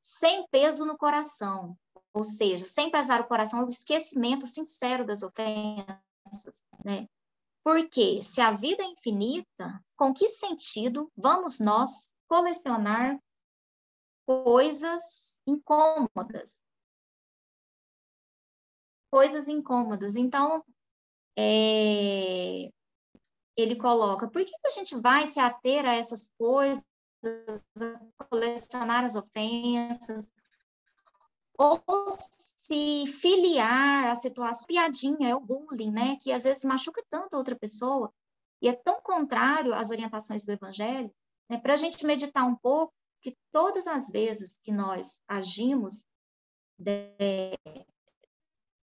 sem peso no coração, ou seja, sem pesar o coração, o esquecimento sincero das ofensas, né? Porque se a vida é infinita, com que sentido vamos nós colecionar coisas incômodas? Coisas incômodas. Então, ele coloca: por que a gente vai se ater a essas coisas, a colecionar as ofensas, ou se filiar à situação? Piadinha, é o bullying, né? Que às vezes machuca tanto a outra pessoa e é tão contrário às orientações do Evangelho, né? Para a gente meditar um pouco que todas as vezes que nós agimos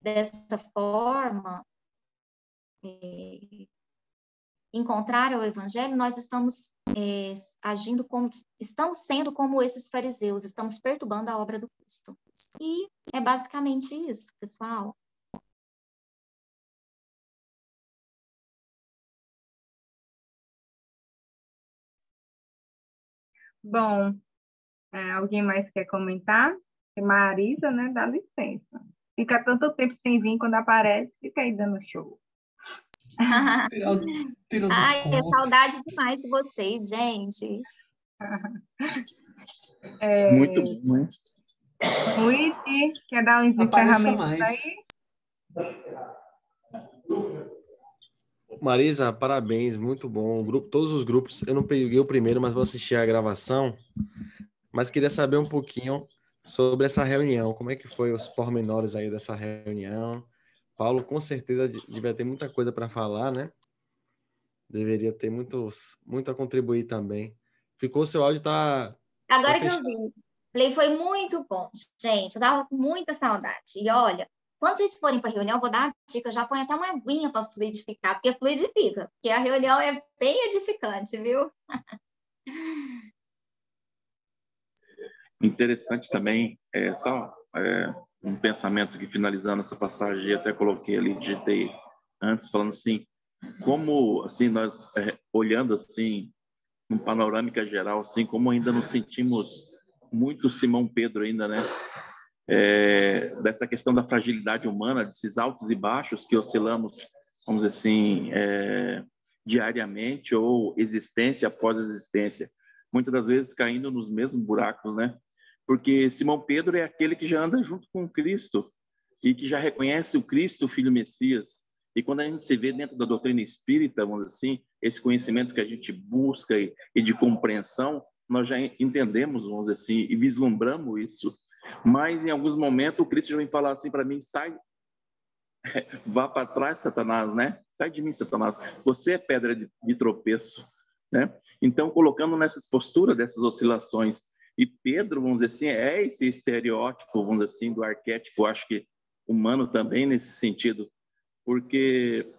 dessa forma, em contrário ao Evangelho, nós estamos agindo como, estamos sendo como esses fariseus, estamos perturbando a obra do Cristo. E é basicamente isso, pessoal. Bom, alguém mais quer comentar? Marisa, né? Dá licença. Fica tanto tempo sem vir, quando aparece, fica aí dando show. Tirou Ai, é desconto. saudade demais de vocês, gente. Muito bom, né? Luiz, quer dar uns Apareça encerramentos mais. aí? Marisa, parabéns, muito bom. Todos os grupos, eu não peguei o primeiro, mas vou assistir a gravação. Mas queria saber um pouquinho sobre essa reunião. Como é que foi os pormenores aí dessa reunião? Paulo, com certeza, devia ter muita coisa para falar, né? Deveria ter muito a contribuir também. Seu áudio tá Agora que eu fechado. vi. Falei, foi muito bom, gente. Eu tava com muita saudade. E olha, quando vocês forem para a reunião, eu vou dar uma dica, já põe até uma aguinha para fluidificar, porque fluidifica, porque a reunião é bem edificante, viu? Interessante também, um pensamento que, finalizando essa passagem, até coloquei ali, digitei antes, falando assim, como, assim, nós, olhando, assim, num panorâmica geral, assim, como ainda nos sentimos muito Simão Pedro ainda, né? Dessa questão da fragilidade humana, desses altos e baixos que oscilamos, vamos dizer assim, diariamente ou existência após existência, muitas das vezes caindo nos mesmos buracos, né? Porque Simão Pedro é aquele que já anda junto com Cristo e que já reconhece o Cristo, o Filho Messias. E quando a gente se vê dentro da doutrina espírita, vamos dizer assim, esse conhecimento que a gente busca e de compreensão, nós já entendemos, vamos dizer assim, e vislumbramos isso. Mas em alguns momentos o Cristo já vem falar assim para mim: sai, vá para trás, Satanás, né? Sai de mim, Satanás. Você é pedra de tropeço, né? Então, colocando nessas posturas, dessas oscilações. E Pedro, vamos dizer assim, é esse estereótipo, vamos dizer assim, do arquétipo, acho que humano também nesse sentido, porque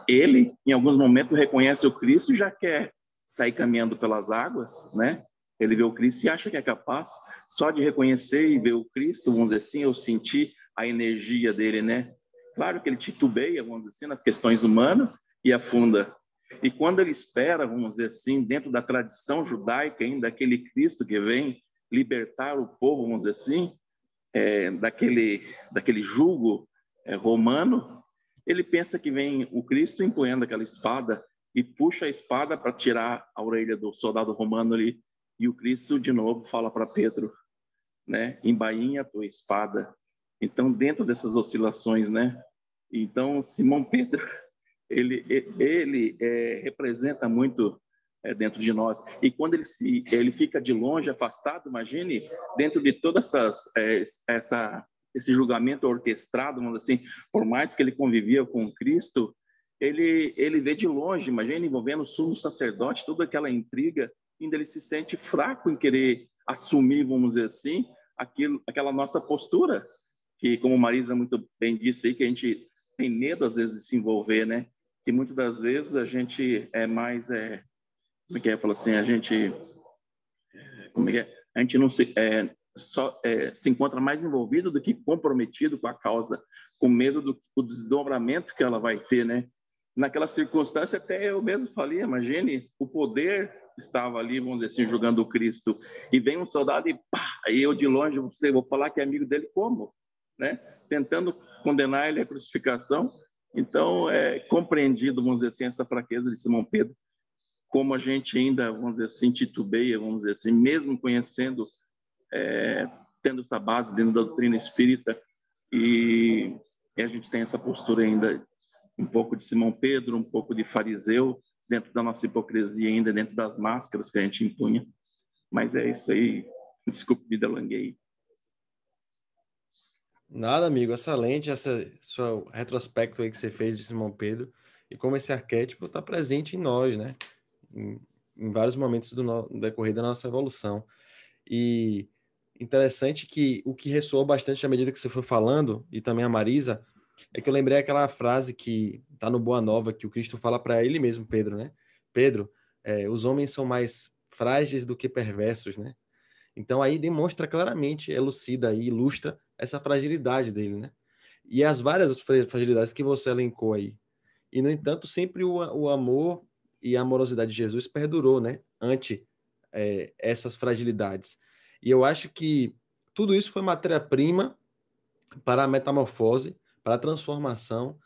ele, em alguns momentos, reconhece o Cristo e já quer sair caminhando pelas águas, né? Ele vê o Cristo e acha que é capaz só de reconhecer e ver o Cristo, vamos dizer assim, ou sentir a energia dele, né? Claro que ele titubeia, vamos dizer assim, nas questões humanas e afunda. E quando ele espera, vamos dizer assim, dentro da tradição judaica ainda, daquele Cristo que vem libertar o povo, vamos dizer assim, daquele jugo romano, ele pensa que vem o Cristo empunhando aquela espada e puxa a espada para tirar a orelha do soldado romano ali, e o Cristo de novo fala para Pedro, né? Embainha a tua espada. Então, dentro dessas oscilações, né? Então, Simão Pedro, ele representa muito dentro de nós. E quando ele fica de longe, afastado, imagine, dentro de todas esse julgamento orquestrado, vamos dizer assim, por mais que ele convivia com Cristo, ele vê de longe, imagine, envolvendo o sumo sacerdote, toda aquela intriga, ainda ele se sente fraco em querer assumir, vamos dizer assim, aquela nossa postura, que, como Marisa muito bem disse aí, que a gente tem medo, às vezes, de se envolver, né? Que muitas das vezes a gente é mais... como é que é? Fala assim, a gente... Como é que é? A gente não se encontra mais envolvido do que comprometido com a causa, com medo do desdobramento que ela vai ter, né? Naquela circunstância, até eu mesmo falei, imagine, o poder estava ali, vamos dizer assim, julgando o Cristo, e vem um soldado e pá, aí eu de longe vou falar que é amigo dele como? Né? Tentando condenar ele à crucificação. Então, compreendido, vamos dizer assim, essa fraqueza de Simão Pedro, como a gente ainda, vamos dizer assim, titubeia, vamos dizer assim, mesmo conhecendo, tendo essa base dentro da doutrina espírita, e a gente tem essa postura ainda, um pouco de Simão Pedro, um pouco de fariseu, dentro da nossa hipocrisia ainda, dentro das máscaras que a gente impunha. Mas é isso aí. Desculpe, me delonguei. Nada, amigo, excelente essa sua retrospecto aí que você fez de Simão Pedro e como esse arquétipo está presente em nós, né? Em vários momentos do decorrer da nossa evolução. E interessante que o que ressoou bastante à medida que você foi falando, e também a Marisa, é que eu lembrei aquela frase que está no Boa Nova, que o Cristo fala para ele mesmo, Pedro, né? Pedro, os homens são mais frágeis do que perversos, né? Então aí demonstra claramente, elucida e ilustra essa fragilidade dele, né? E as várias fragilidades que você elencou aí. E, no entanto, sempre o amor e a amorosidade de Jesus perdurou, né? Ante essas fragilidades. E eu acho que tudo isso foi matéria-prima para a metamorfose, para a transformação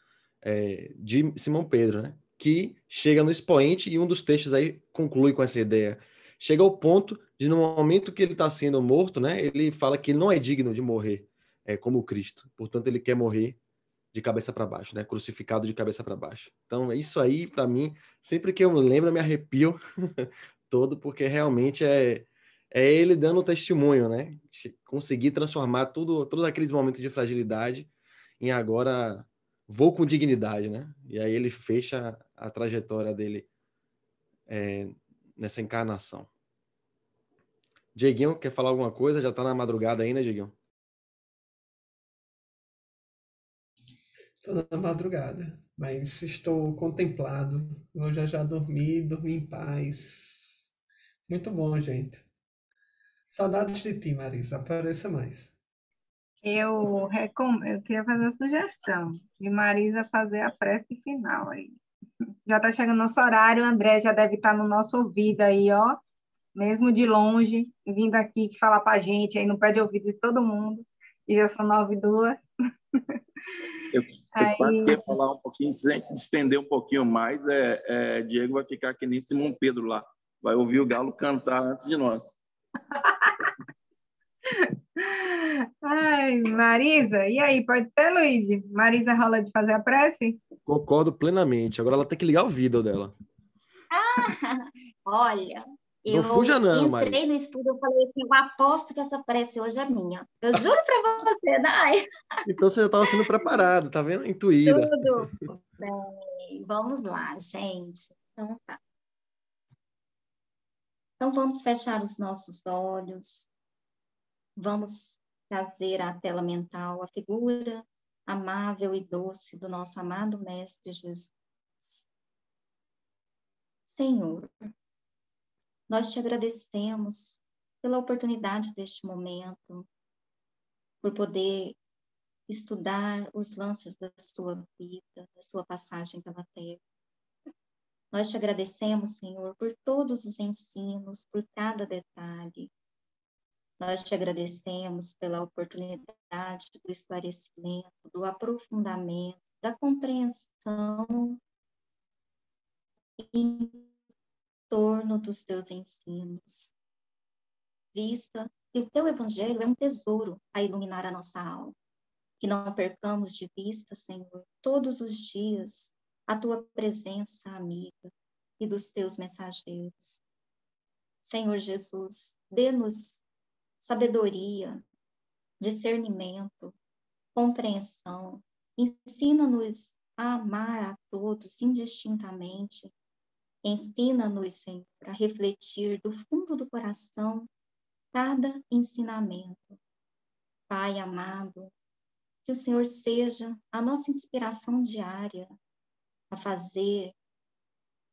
de Simão Pedro, né? Que chega no expoente e um dos textos aí conclui com essa ideia. Chega ao ponto de, no momento que ele está sendo morto, né? Ele fala que ele não é digno de morrer como Cristo. Portanto, ele quer morrer de cabeça para baixo, né? Crucificado de cabeça para baixo. Então, isso aí, para mim, sempre que eu lembro, eu me arrepio todo, porque realmente é ele dando testemunho, né? Conseguir transformar todos aqueles momentos de fragilidade em agora vou com dignidade, né? E aí ele fecha a trajetória dele nessa encarnação. Dieguinho, quer falar alguma coisa? Já tá na madrugada aí, né, Dieguinho? Estou na madrugada, mas estou contemplado. Vou já dormir em paz. Muito bom, gente. Saudades de ti, Marisa. Apareça mais. eu queria fazer a sugestão de Marisa fazer a prece final aí. Já está chegando nosso horário, o André já deve estar no nosso ouvido aí, ó, mesmo de longe, vindo aqui falar para a gente aí no pé de ouvido de todo mundo, e já são 9h02. Eu quase Aí, queria falar um pouquinho, se a gente estender um pouquinho mais, Diego vai ficar que nem Simão Pedro lá, vai ouvir o galo cantar antes de nós. ai, Marisa, e aí, pode ser, Luiz? Marisa rola de fazer a prece? Concordo plenamente. Agora ela tem que ligar o vídeo dela. Olha, Não eu fuja não, Maria. entrei no estudo, eu falei assim, eu aposto que essa prece hoje é minha. Eu juro para você, Dai. Então você já estava sendo preparado, tá vendo? Intuída. Tudo bem. Vamos lá, gente. Então tá. Então vamos fechar os nossos olhos. Vamos trazer à tela mental a figura amável e doce do nosso amado Mestre Jesus. Senhor, nós te agradecemos pela oportunidade deste momento, por poder estudar os lances da sua vida, da sua passagem pela terra. Nós te agradecemos, Senhor, por todos os ensinos, por cada detalhe. Nós te agradecemos pela oportunidade do esclarecimento, do aprofundamento, da compreensão em torno dos teus ensinos. Vista que o teu evangelho é um tesouro a iluminar a nossa alma. Que não percamos de vista, Senhor, todos os dias a tua presença amiga e dos teus mensageiros. Senhor Jesus, dê-nos sabedoria, discernimento, compreensão. Ensina-nos a amar a todos indistintamente. Ensina-nos, Senhor, a refletir do fundo do coração cada ensinamento. Pai amado, que o Senhor seja a nossa inspiração diária a fazer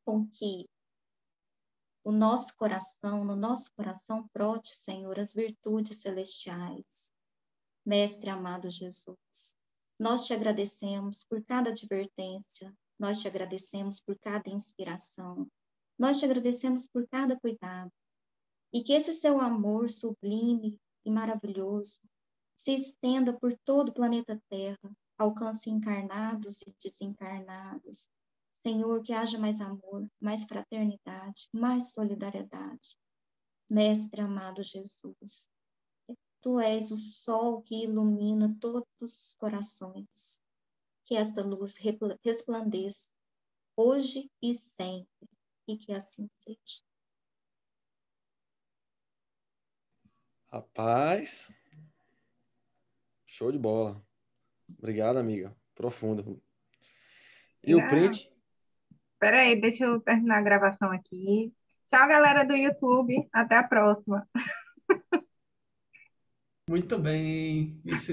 com que no nosso coração brote, Senhor, as virtudes celestiais. Mestre amado Jesus, nós te agradecemos por cada advertência, nós te agradecemos por cada inspiração, nós te agradecemos por cada cuidado, e que esse seu amor sublime e maravilhoso se estenda por todo o planeta Terra, alcance encarnados e desencarnados. Senhor, que haja mais amor, mais fraternidade, mais solidariedade. Mestre amado Jesus, tu és o sol que ilumina todos os corações. Que esta luz resplandeça hoje e sempre, e que assim seja. Rapaz, show de bola. Obrigado, amiga. Profundo. E o Legal. print? Espera aí, deixa eu terminar a gravação aqui. Tchau, galera do YouTube. Até a próxima. Muito bem.